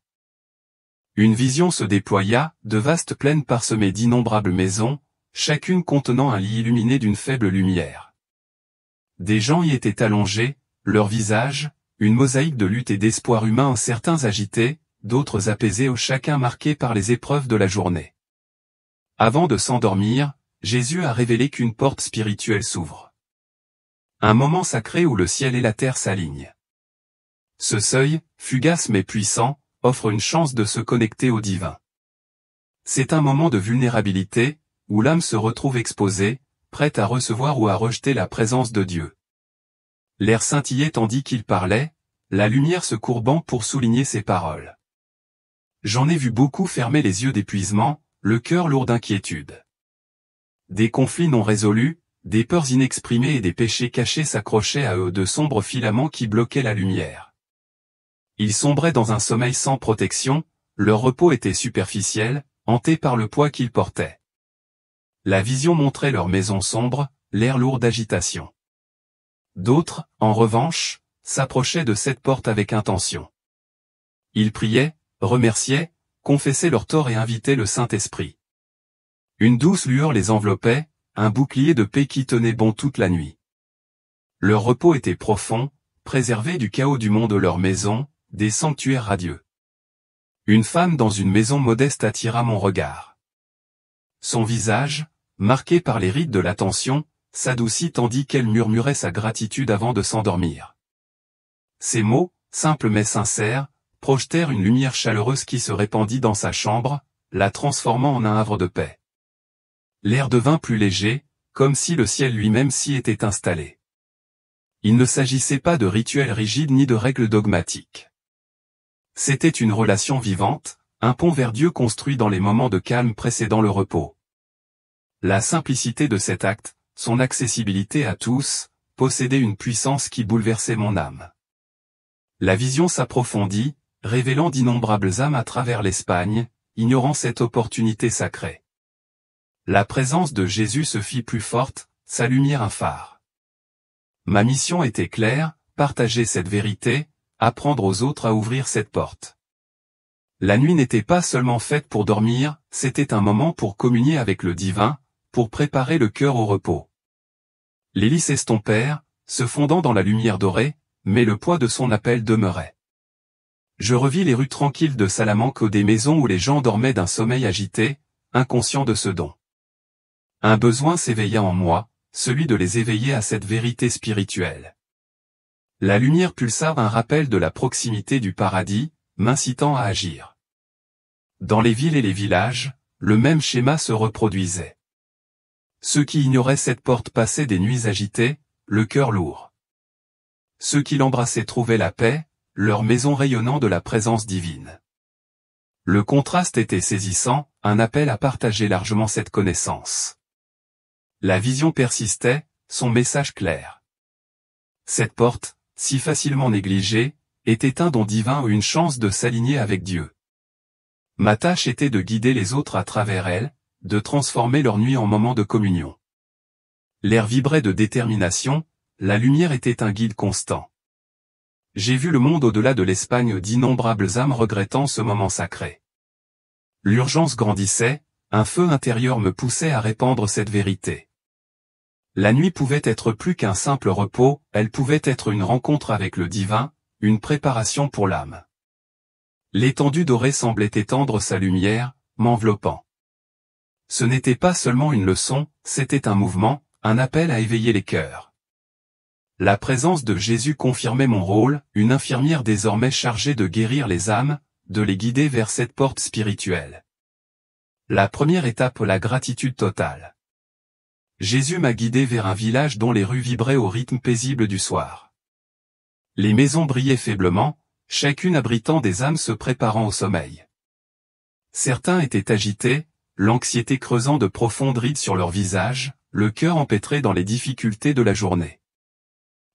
Une vision se déploya, de vastes plaines parsemées d'innombrables maisons, chacune contenant un lit illuminé d'une faible lumière. Des gens y étaient allongés, leurs visages, une mosaïque de lutte et d'espoir humain, certains agités, d'autres apaisés, chacun marqué par les épreuves de la journée. Avant de s'endormir, Jésus a révélé qu'une porte spirituelle s'ouvre. Un moment sacré où le ciel et la terre s'alignent. Ce seuil, fugace mais puissant, offre une chance de se connecter au divin. C'est un moment de vulnérabilité, où l'âme se retrouve exposée, prête à recevoir ou à rejeter la présence de Dieu. L'air scintillait tandis qu'il parlait, la lumière se courbant pour souligner ses paroles. J'en ai vu beaucoup fermer les yeux d'épuisement, le cœur lourd d'inquiétude. Des conflits non résolus, des peurs inexprimées et des péchés cachés s'accrochaient à eux, de sombres filaments qui bloquaient la lumière. Ils sombraient dans un sommeil sans protection, leur repos était superficiel, hanté par le poids qu'ils portaient. La vision montrait leur maison sombre, l'air lourd d'agitation. D'autres, en revanche, s'approchaient de cette porte avec intention. Ils priaient, remerciaient, confessaient leurs torts et invitaient le Saint-Esprit. Une douce lueur les enveloppait, un bouclier de paix qui tenait bon toute la nuit. Leur repos était profond, préservé du chaos du monde de leur maison, des sanctuaires radieux. Une femme dans une maison modeste attira mon regard. Son visage, marqué par les rides de l'attention, s'adoucit tandis qu'elle murmurait sa gratitude avant de s'endormir. Ces mots, simples mais sincères, projetèrent une lumière chaleureuse qui se répandit dans sa chambre, la transformant en un havre de paix. L'air devint plus léger, comme si le ciel lui-même s'y était installé. Il ne s'agissait pas de rituels rigides ni de règles dogmatiques. C'était une relation vivante, un pont vers Dieu construit dans les moments de calme précédant le repos. La simplicité de cet acte, son accessibilité à tous, possédait une puissance qui bouleversait mon âme. La vision s'approfondit, révélant d'innombrables âmes à travers l'Espagne, ignorant cette opportunité sacrée. La présence de Jésus se fit plus forte, sa lumière un phare. Ma mission était claire, partager cette vérité, apprendre aux autres à ouvrir cette porte. La nuit n'était pas seulement faite pour dormir, c'était un moment pour communier avec le divin, pour préparer le cœur au repos. Les lys s'estompèrent, se fondant dans la lumière dorée, mais le poids de son appel demeurait. Je revis les rues tranquilles de Salamanque, des maisons où les gens dormaient d'un sommeil agité, inconscients de ce don. Un besoin s'éveilla en moi, celui de les éveiller à cette vérité spirituelle. La lumière pulsa un rappel de la proximité du paradis, m'incitant à agir. Dans les villes et les villages, le même schéma se reproduisait. Ceux qui ignoraient cette porte passaient des nuits agitées, le cœur lourd. Ceux qui l'embrassaient trouvaient la paix, leur maison rayonnant de la présence divine. Le contraste était saisissant, un appel à partager largement cette connaissance. La vision persistait, son message clair. Cette porte, si facilement négligée, était un don divin ou une chance de s'aligner avec Dieu. Ma tâche était de guider les autres à travers elle, de transformer leur nuit en moment de communion. L'air vibrait de détermination, la lumière était un guide constant. J'ai vu le monde au-delà de l'Espagne, d'innombrables âmes regrettant ce moment sacré. L'urgence grandissait, un feu intérieur me poussait à répandre cette vérité. La nuit pouvait être plus qu'un simple repos, elle pouvait être une rencontre avec le divin, une préparation pour l'âme. L'étendue dorée semblait étendre sa lumière, m'enveloppant. Ce n'était pas seulement une leçon, c'était un mouvement, un appel à éveiller les cœurs. La présence de Jésus confirmait mon rôle, une infirmière désormais chargée de guérir les âmes, de les guider vers cette porte spirituelle. La première étape, la gratitude totale. Jésus m'a guidé vers un village dont les rues vibraient au rythme paisible du soir. Les maisons brillaient faiblement, chacune abritant des âmes se préparant au sommeil. Certains étaient agités, l'anxiété creusant de profondes rides sur leur visage, le cœur empêtré dans les difficultés de la journée.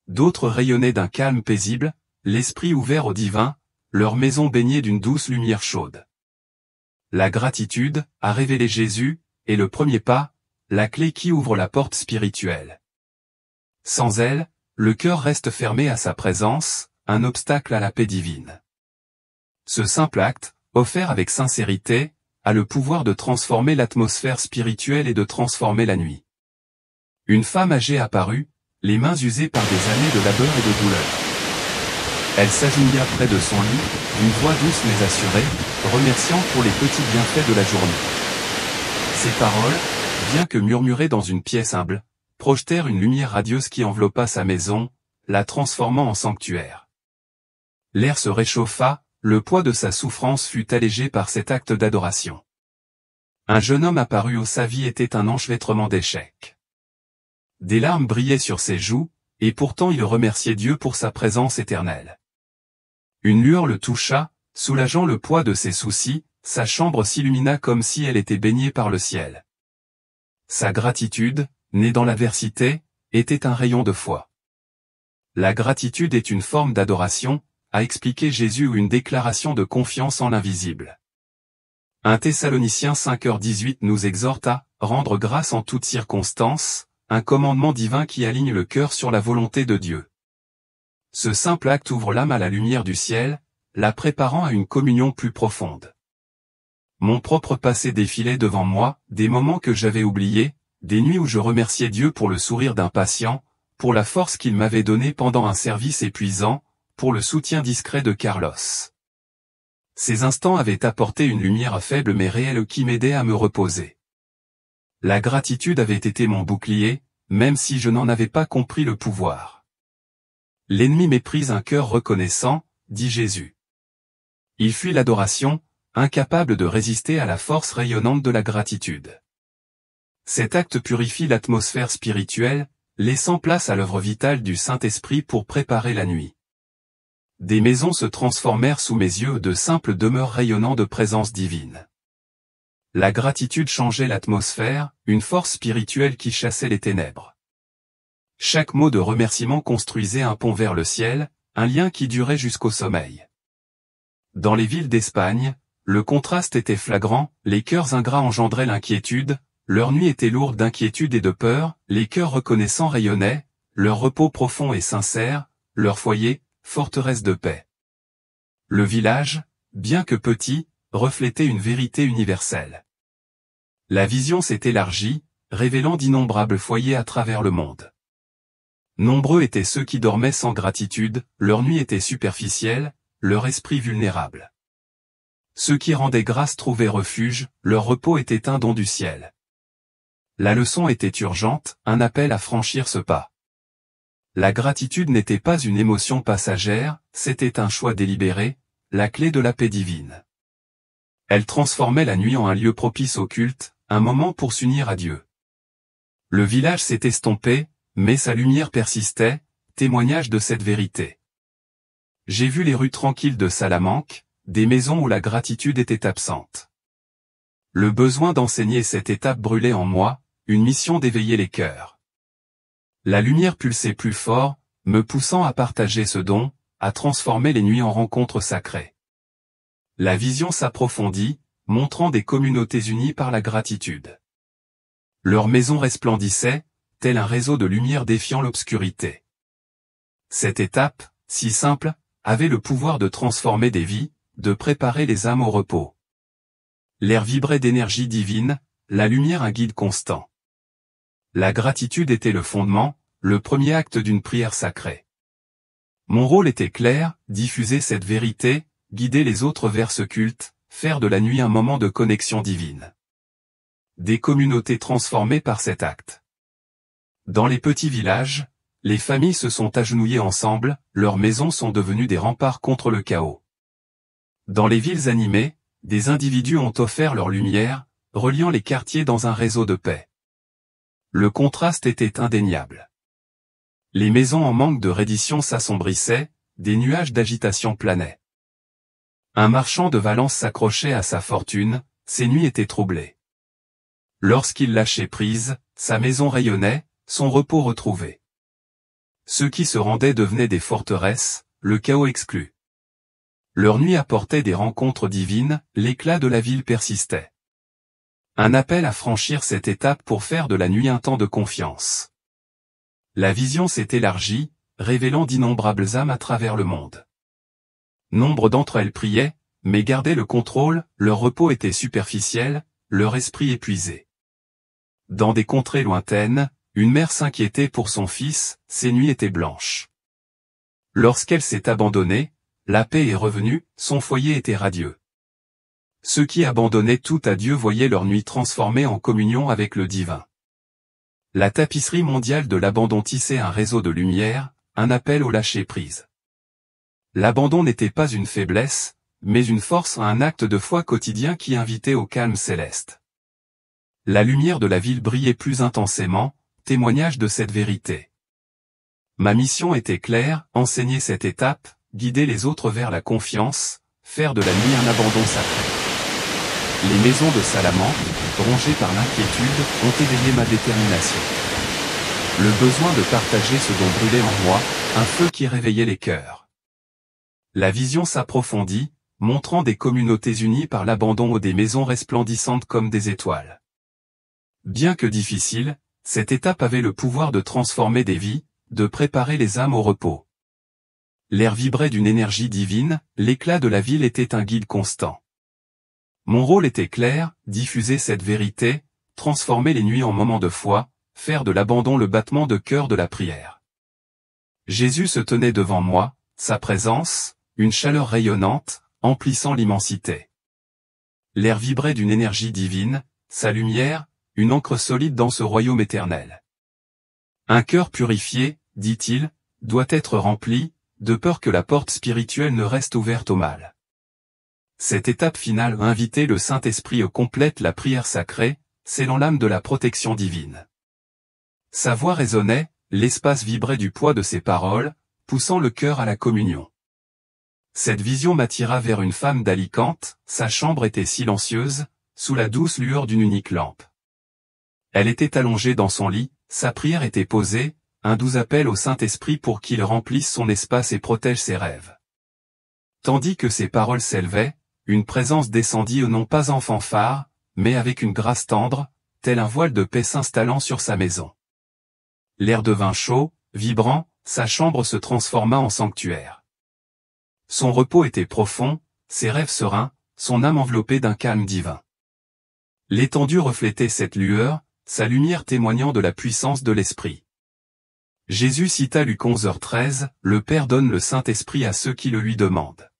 D'autres rayonnaient d'un calme paisible, l'esprit ouvert au divin, leur maison baignée d'une douce lumière chaude. La gratitude, a révélé Jésus, est le premier pas, la clé qui ouvre la porte spirituelle. Sans elle, le cœur reste fermé à sa présence, un obstacle à la paix divine. Ce simple acte, offert avec sincérité, a le pouvoir de transformer l'atmosphère spirituelle et de transformer la nuit. Une femme âgée apparut, les mains usées par des années de labeur et de douleur. Elle s'agenouilla près de son lit, d'une voix douce mais assurée, remerciant pour les petits bienfaits de la journée. Ces paroles, bien que murmurées dans une pièce humble, projetèrent une lumière radieuse qui enveloppa sa maison, la transformant en sanctuaire. L'air se réchauffa, le poids de sa souffrance fut allégé par cet acte d'adoration. Un jeune homme apparut où sa vie était un enchevêtrement d'échecs. Des larmes brillaient sur ses joues, et pourtant il remerciait Dieu pour sa présence éternelle. Une lueur le toucha, soulageant le poids de ses soucis, sa chambre s'illumina comme si elle était baignée par le ciel. Sa gratitude, née dans l'adversité, était un rayon de foi. La gratitude est une forme d'adoration, a expliqué Jésus, ou une déclaration de confiance en l'invisible. 1 Thessaloniciens 5h18 nous exhorte à rendre grâce en toutes circonstances, un commandement divin qui aligne le cœur sur la volonté de Dieu. Ce simple acte ouvre l'âme à la lumière du ciel, la préparant à une communion plus profonde. Mon propre passé défilait devant moi, des moments que j'avais oubliés, des nuits où je remerciais Dieu pour le sourire d'un patient, pour la force qu'il m'avait donnée pendant un service épuisant, pour le soutien discret de Carlos. Ces instants avaient apporté une lumière faible mais réelle qui m'aidait à me reposer. La gratitude avait été mon bouclier, même si je n'en avais pas compris le pouvoir. L'ennemi méprise un cœur reconnaissant, dit Jésus. Il fuit l'adoration, incapable de résister à la force rayonnante de la gratitude. Cet acte purifie l'atmosphère spirituelle, laissant place à l'œuvre vitale du Saint-Esprit pour préparer la nuit. Des maisons se transformèrent sous mes yeux de simples demeures rayonnant de présence divine. La gratitude changeait l'atmosphère, une force spirituelle qui chassait les ténèbres. Chaque mot de remerciement construisait un pont vers le ciel, un lien qui durait jusqu'au sommeil. Dans les villes d'Espagne, le contraste était flagrant, les cœurs ingrats engendraient l'inquiétude, leur nuit était lourde d'inquiétude et de peur, les cœurs reconnaissants rayonnaient, leur repos profond et sincère, leur foyer, forteresse de paix. Le village, bien que petit, reflétait une vérité universelle. La vision s'est élargie, révélant d'innombrables foyers à travers le monde. Nombreux étaient ceux qui dormaient sans gratitude, leur nuit était superficielle, leur esprit vulnérable. Ceux qui rendaient grâce trouvaient refuge, leur repos était un don du ciel. La leçon était urgente, un appel à franchir ce pas. La gratitude n'était pas une émotion passagère, c'était un choix délibéré, la clé de la paix divine. Elle transformait la nuit en un lieu propice au culte, un moment pour s'unir à Dieu. Le village s'est estompé, mais sa lumière persistait, témoignage de cette vérité. J'ai vu les rues tranquilles de Salamanque, des maisons où la gratitude était absente. Le besoin d'enseigner cette étape brûlait en moi, une mission d'éveiller les cœurs. La lumière pulsait plus fort, me poussant à partager ce don, à transformer les nuits en rencontres sacrées. La vision s'approfondit, montrant des communautés unies par la gratitude. Leurs maisons resplendissaient, tel un réseau de lumière défiant l'obscurité. Cette étape, si simple, avait le pouvoir de transformer des vies, de préparer les âmes au repos. L'air vibrait d'énergie divine, la lumière un guide constant. La gratitude était le fondement, le premier acte d'une prière sacrée. Mon rôle était clair, diffuser cette vérité, guider les autres vers ce culte, faire de la nuit un moment de connexion divine. Des communautés transformées par cet acte. Dans les petits villages, les familles se sont agenouillées ensemble, leurs maisons sont devenues des remparts contre le chaos. Dans les villes animées, des individus ont offert leur lumière, reliant les quartiers dans un réseau de paix. Le contraste était indéniable. Les maisons en manque de reddition s'assombrissaient, des nuages d'agitation planaient. Un marchand de Valence s'accrochait à sa fortune, ses nuits étaient troublées. Lorsqu'il lâchait prise, sa maison rayonnait, son repos retrouvé. Ceux qui se rendaient devenaient des forteresses, le chaos exclu. Leur nuit apportait des rencontres divines, l'éclat de la ville persistait. Un appel à franchir cette étape pour faire de la nuit un temps de confiance. La vision s'est élargie, révélant d'innombrables âmes à travers le monde. Nombre d'entre elles priaient, mais gardaient le contrôle, leur repos était superficiel, leur esprit épuisé. Dans des contrées lointaines, une mère s'inquiétait pour son fils, ses nuits étaient blanches. Lorsqu'elle s'est abandonnée, la paix est revenue, son foyer était radieux. Ceux qui abandonnaient tout à Dieu voyaient leur nuit transformée en communion avec le divin. La tapisserie mondiale de l'abandon tissait un réseau de lumière, un appel au lâcher-prise. L'abandon n'était pas une faiblesse, mais une force, un acte de foi quotidien qui invitait au calme céleste. La lumière de la ville brillait plus intensément, témoignage de cette vérité. Ma mission était claire, enseigner cette étape, guider les autres vers la confiance, faire de la nuit un abandon sacré. Les maisons de Salamanque, rongées par l'inquiétude, ont éveillé ma détermination. Le besoin de partager ce dont brûlait en moi, un feu qui réveillait les cœurs. La vision s'approfondit, montrant des communautés unies par l'abandon ou des maisons resplendissantes comme des étoiles. Bien que difficile, cette étape avait le pouvoir de transformer des vies, de préparer les âmes au repos. L'air vibrait d'une énergie divine, l'éclat de la ville était un guide constant. Mon rôle était clair, diffuser cette vérité, transformer les nuits en moments de foi, faire de l'abandon le battement de cœur de la prière. Jésus se tenait devant moi, sa présence, une chaleur rayonnante, emplissant l'immensité. L'air vibrait d'une énergie divine, sa lumière, une encre solide dans ce royaume éternel. Un cœur purifié, dit-il, doit être rempli, de peur que la porte spirituelle ne reste ouverte au mal. Cette étape finale invitait le Saint-Esprit au complète la prière sacrée, scellant l'âme de la protection divine. Sa voix résonnait, l'espace vibrait du poids de ses paroles, poussant le cœur à la communion. Cette vision m'attira vers une femme d'Alicante, sa chambre était silencieuse, sous la douce lueur d'une unique lampe. Elle était allongée dans son lit, sa prière était posée, un doux appel au Saint-Esprit pour qu'il remplisse son espace et protège ses rêves. Tandis que ces paroles s'élevaient, une présence descendit non pas en fanfare, mais avec une grâce tendre, tel un voile de paix s'installant sur sa maison. L'air devint chaud, vibrant, sa chambre se transforma en sanctuaire. Son repos était profond, ses rêves sereins, son âme enveloppée d'un calme divin. L'étendue reflétait cette lueur, sa lumière témoignant de la puissance de l'Esprit. Jésus cita Luc 11h13, « Le Père donne le Saint-Esprit à ceux qui le lui demandent ».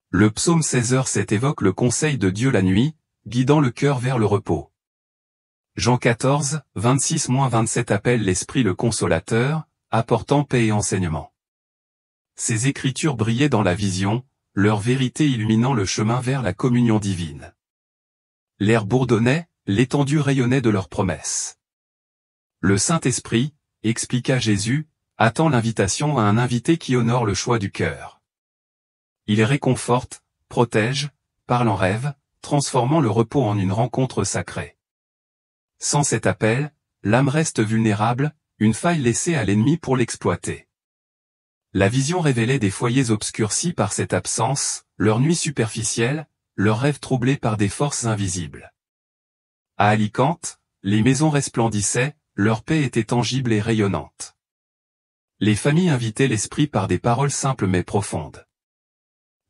Le psaume 16h7 évoque le conseil de Dieu la nuit, guidant le cœur vers le repos. Jean 14, 26-27 appelle l'Esprit le Consolateur, apportant paix et enseignement. Ces écritures brillaient dans la vision, leur vérité illuminant le chemin vers la communion divine. L'air bourdonnait, l'étendue rayonnait de leurs promesses. Le Saint-Esprit, expliqua Jésus, attend l'invitation à un invité qui honore le choix du cœur. Il réconforte, protège, parle en rêve, transformant le repos en une rencontre sacrée. Sans cet appel, l'âme reste vulnérable, une faille laissée à l'ennemi pour l'exploiter. La vision révélait des foyers obscurcis par cette absence, leur nuit superficielle, leurs rêves troublés par des forces invisibles. À Alicante, les maisons resplendissaient, leur paix était tangible et rayonnante. Les familles invitaient l'esprit par des paroles simples mais profondes.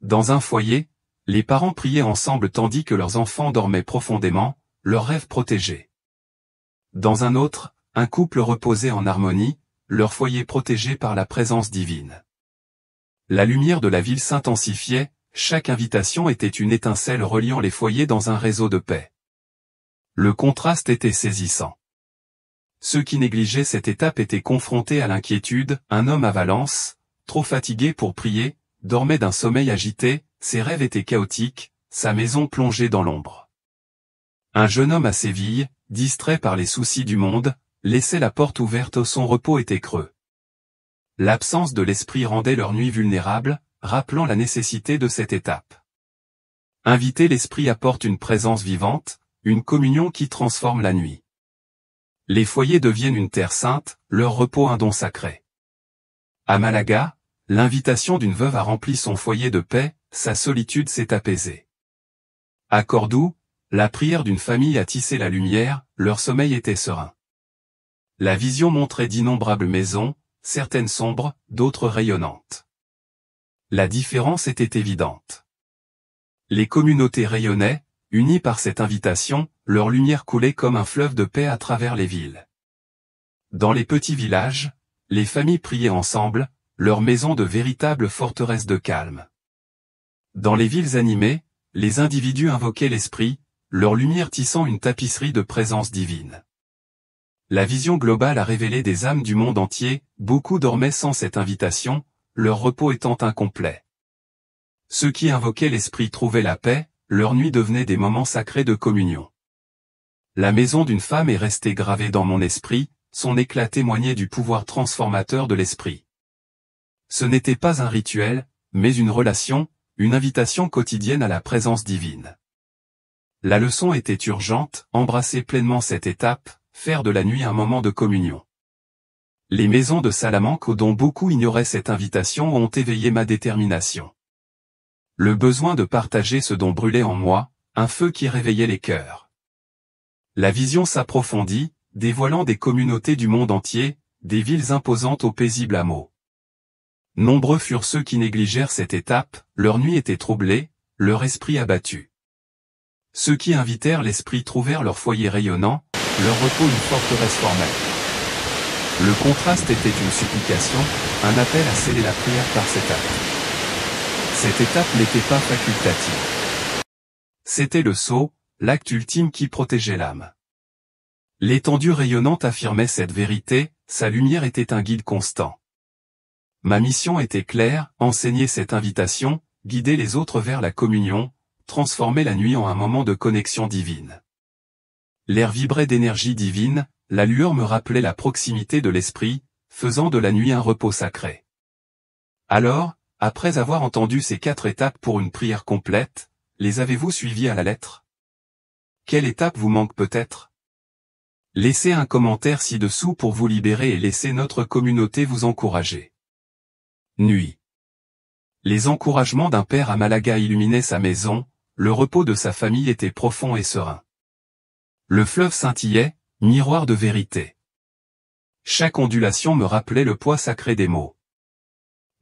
Dans un foyer, les parents priaient ensemble tandis que leurs enfants dormaient profondément, leurs rêves protégés. Dans un autre, un couple reposait en harmonie, leur foyer protégé par la présence divine. La lumière de la ville s'intensifiait, chaque invitation était une étincelle reliant les foyers dans un réseau de paix. Le contraste était saisissant. Ceux qui négligeaient cette étape étaient confrontés à l'inquiétude. Un homme à Valence, trop fatigué pour prier, dormait d'un sommeil agité, ses rêves étaient chaotiques, sa maison plongée dans l'ombre. Un jeune homme à Séville, distrait par les soucis du monde, laissait la porte ouverte, son repos était creux. L'absence de l'esprit rendait leur nuit vulnérable, rappelant la nécessité de cette étape. Inviter l'esprit apporte une présence vivante, une communion qui transforme la nuit. Les foyers deviennent une terre sainte, leur repos un don sacré. À Malaga, l'invitation d'une veuve a rempli son foyer de paix, sa solitude s'est apaisée. À Cordoue, la prière d'une famille a tissé la lumière, leur sommeil était serein. La vision montrait d'innombrables maisons, certaines sombres, d'autres rayonnantes. La différence était évidente. Les communautés rayonnaient, unies par cette invitation, leur lumière coulait comme un fleuve de paix à travers les villes. Dans les petits villages, les familles priaient ensemble, leurs maisons de véritables forteresses de calme. Dans les villes animées, les individus invoquaient l'esprit, leur lumière tissant une tapisserie de présence divine. La vision globale a révélé des âmes du monde entier, beaucoup dormaient sans cette invitation, leur repos étant incomplet. Ceux qui invoquaient l'esprit trouvaient la paix, leurs nuits devenaient des moments sacrés de communion. La maison d'une femme est restée gravée dans mon esprit, son éclat témoignait du pouvoir transformateur de l'esprit. Ce n'était pas un rituel, mais une relation, une invitation quotidienne à la présence divine. La leçon était urgente, embrasser pleinement cette étape, faire de la nuit un moment de communion. Les maisons de Salamanque dont beaucoup ignoraient cette invitation ont éveillé ma détermination. Le besoin de partager ce dont brûlait en moi, un feu qui réveillait les cœurs. La vision s'approfondit, dévoilant des communautés du monde entier, des villes imposantes aux paisibles hameaux. Nombreux furent ceux qui négligèrent cette étape, leur nuit était troublée, leur esprit abattu. Ceux qui invitèrent l'esprit trouvèrent leur foyer rayonnant, leur repos une forteresse formelle. Le contraste était une supplication, un appel à sceller la prière par cet acte. Cette étape n'était pas facultative. C'était le sceau, l'acte ultime qui protégeait l'âme. L'étendue rayonnante affirmait cette vérité, sa lumière était un guide constant. Ma mission était claire, enseigner cette invitation, guider les autres vers la communion, transformer la nuit en un moment de connexion divine. L'air vibrait d'énergie divine, la lueur me rappelait la proximité de l'esprit, faisant de la nuit un repos sacré. Alors, après avoir entendu ces 4 étapes pour une prière complète, les avez-vous suivies à la lettre? Quelle étape vous manque peut-être? Laissez un commentaire ci-dessous pour vous libérer et laissez notre communauté vous encourager. Nuit. Les encouragements d'un père à Malaga illuminaient sa maison, le repos de sa famille était profond et serein. Le fleuve scintillait, miroir de vérité. Chaque ondulation me rappelait le poids sacré des mots.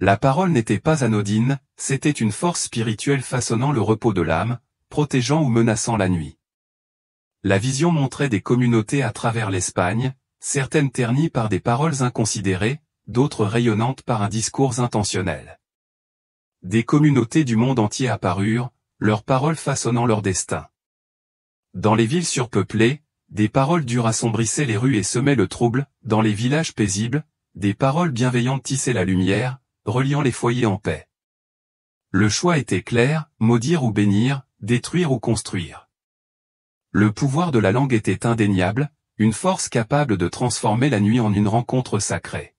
La parole n'était pas anodine, c'était une force spirituelle façonnant le repos de l'âme, protégeant ou menaçant la nuit. La vision montrait des communautés à travers l'Espagne, certaines ternies par des paroles inconsidérées, d'autres rayonnantes par un discours intentionnel. Des communautés du monde entier apparurent, leurs paroles façonnant leur destin. Dans les villes surpeuplées, des paroles dures assombrissaient les rues et semaient le trouble, dans les villages paisibles, des paroles bienveillantes tissaient la lumière, reliant les foyers en paix. Le choix était clair, maudire ou bénir, détruire ou construire. Le pouvoir de la langue était indéniable, une force capable de transformer la nuit en une rencontre sacrée.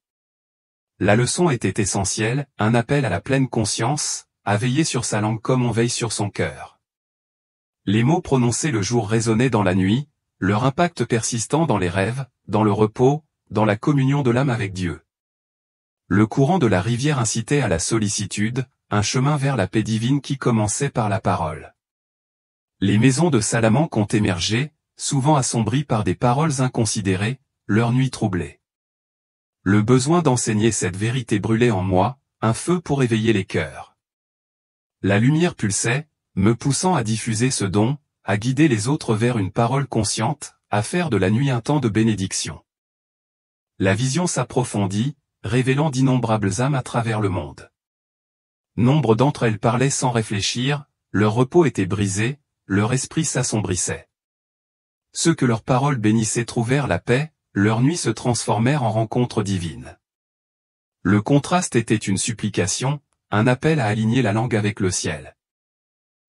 La leçon était essentielle, un appel à la pleine conscience, à veiller sur sa langue comme on veille sur son cœur. Les mots prononcés le jour résonnaient dans la nuit, leur impact persistant dans les rêves, dans le repos, dans la communion de l'âme avec Dieu. Le courant de la rivière incitait à la sollicitude, un chemin vers la paix divine qui commençait par la parole. Les maisons de Salamanque ont émergé, souvent assombries par des paroles inconsidérées, leur nuit troublée. Le besoin d'enseigner cette vérité brûlait en moi, un feu pour éveiller les cœurs. La lumière pulsait, me poussant à diffuser ce don, à guider les autres vers une parole consciente, à faire de la nuit un temps de bénédiction. La vision s'approfondit, révélant d'innombrables âmes à travers le monde. Nombre d'entre elles parlaient sans réfléchir, leur repos était brisé, leur esprit s'assombrissait. Ceux que leurs paroles bénissaient trouvèrent la paix, leurs nuits se transformèrent en rencontres divines. Le contraste était une supplication, un appel à aligner la langue avec le ciel.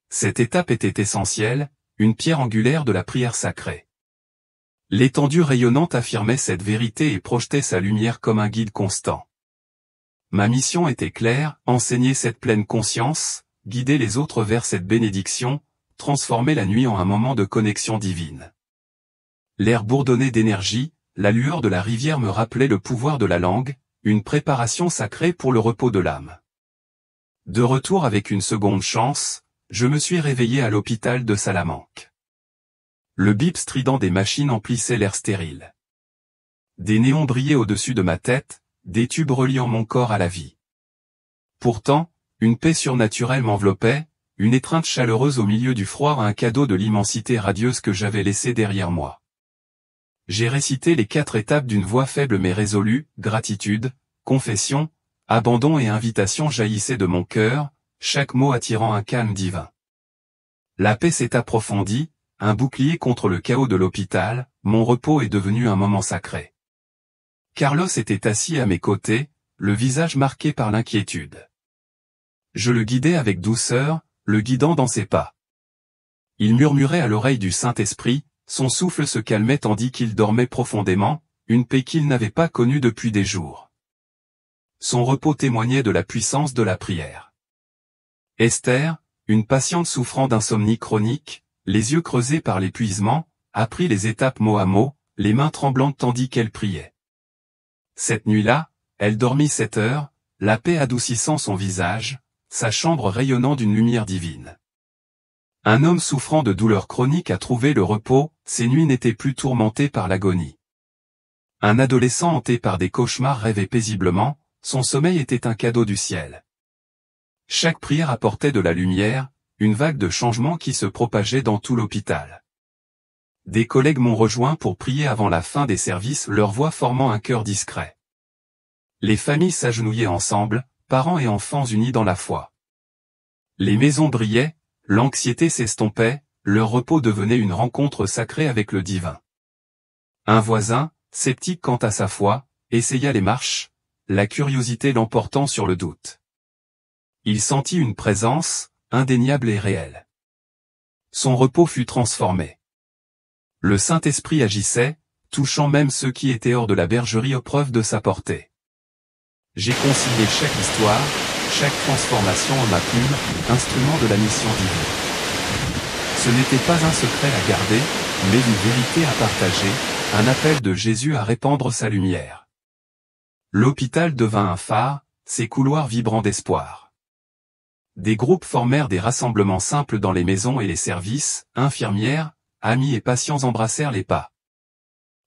Cette étape était essentielle, une pierre angulaire de la prière sacrée. L'étendue rayonnante affirmait cette vérité et projetait sa lumière comme un guide constant. Ma mission était claire, enseigner cette pleine conscience, guider les autres vers cette bénédiction, transformer la nuit en un moment de connexion divine. L'air bourdonnait d'énergie, la lueur de la rivière me rappelait le pouvoir de la langue, une préparation sacrée pour le repos de l'âme. De retour avec une seconde chance, je me suis réveillé à l'hôpital de Salamanque. Le bip strident des machines emplissait l'air stérile. Des néons brillaient au-dessus de ma tête, des tubes reliant mon corps à la vie. Pourtant, une paix surnaturelle m'enveloppait, une étreinte chaleureuse au milieu du froid, un cadeau de l'immensité radieuse que j'avais laissé derrière moi. J'ai récité les 4 étapes d'une voix faible mais résolue, gratitude, confession, abandon et invitation jaillissaient de mon cœur, chaque mot attirant un calme divin. La paix s'est approfondie, un bouclier contre le chaos de l'hôpital, mon repos est devenu un moment sacré. Carlos était assis à mes côtés, le visage marqué par l'inquiétude. Je le guidais avec douceur, le guidant dans ses pas. Il murmurait à l'oreille du Saint-Esprit, son souffle se calmait tandis qu'il dormait profondément, une paix qu'il n'avait pas connue depuis des jours. Son repos témoignait de la puissance de la prière. Esther, une patiente souffrant d'insomnie chronique, les yeux creusés par l'épuisement, apprit les étapes mot à mot, les mains tremblantes tandis qu'elle priait. Cette nuit-là, elle dormit 7 heures, la paix adoucissant son visage, sa chambre rayonnant d'une lumière divine. Un homme souffrant de douleurs chroniques a trouvé le repos, ses nuits n'étaient plus tourmentées par l'agonie. Un adolescent hanté par des cauchemars rêvait paisiblement, son sommeil était un cadeau du ciel. Chaque prière apportait de la lumière, une vague de changement qui se propageait dans tout l'hôpital. Des collègues m'ont rejoint pour prier avant la fin des services, leur voix formant un chœur discret. Les familles s'agenouillaient ensemble, parents et enfants unis dans la foi. Les maisons brillaient, l'anxiété s'estompait, leur repos devenait une rencontre sacrée avec le divin. Un voisin, sceptique quant à sa foi, essaya les marches, la curiosité l'emportant sur le doute. Il sentit une présence, indéniable et réelle. Son repos fut transformé. Le Saint-Esprit agissait, touchant même ceux qui étaient hors de la bergerie aux preuves de sa portée. J'ai concilié chaque histoire, chaque transformation en ma plume, instrument de la mission divine. Ce n'était pas un secret à garder, mais une vérité à partager, un appel de Jésus à répandre sa lumière. L'hôpital devint un phare, ses couloirs vibrants d'espoir. Des groupes formèrent des rassemblements simples dans les maisons et les services, infirmières, amis et patients embrassèrent les pas.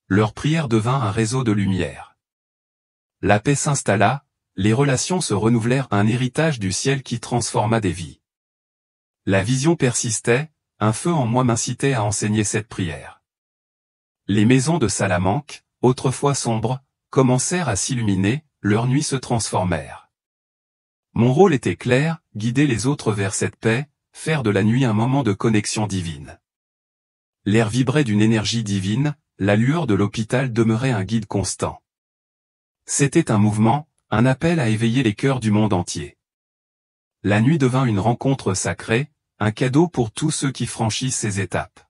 Leur prière devint un réseau de lumière. La paix s'installa, les relations se renouvelèrent, un héritage du ciel qui transforma des vies. La vision persistait, un feu en moi m'incitait à enseigner cette prière. Les maisons de Salamanque, autrefois sombres, commencèrent à s'illuminer, leurs nuits se transformèrent. Mon rôle était clair, guider les autres vers cette paix, faire de la nuit un moment de connexion divine. L'air vibrait d'une énergie divine, la lueur de l'hôpital demeurait un guide constant. C'était un mouvement, un appel à éveiller les cœurs du monde entier. La nuit devint une rencontre sacrée, un cadeau pour tous ceux qui franchissent ces étapes.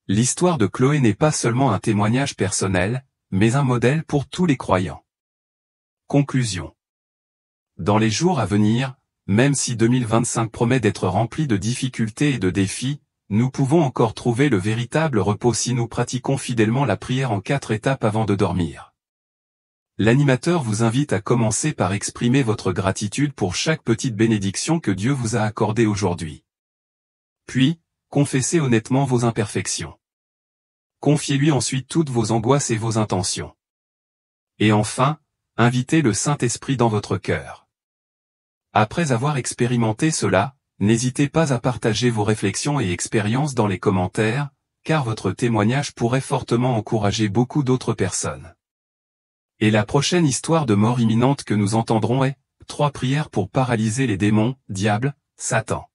L'histoire de Chloé n'est pas seulement un témoignage personnel, mais un modèle pour tous les croyants. Conclusion. Dans les jours à venir, même si 2025 promet d'être rempli de difficultés et de défis, nous pouvons encore trouver le véritable repos si nous pratiquons fidèlement la prière en 4 étapes avant de dormir. L'animateur vous invite à commencer par exprimer votre gratitude pour chaque petite bénédiction que Dieu vous a accordée aujourd'hui. Puis, confessez honnêtement vos imperfections. Confiez-lui ensuite toutes vos angoisses et vos intentions. Et enfin, invitez le Saint-Esprit dans votre cœur. Après avoir expérimenté cela, n'hésitez pas à partager vos réflexions et expériences dans les commentaires, car votre témoignage pourrait fortement encourager beaucoup d'autres personnes. Et la prochaine histoire de mort imminente que nous entendrons est « 3 prières pour paralyser les démons, diable, Satan ».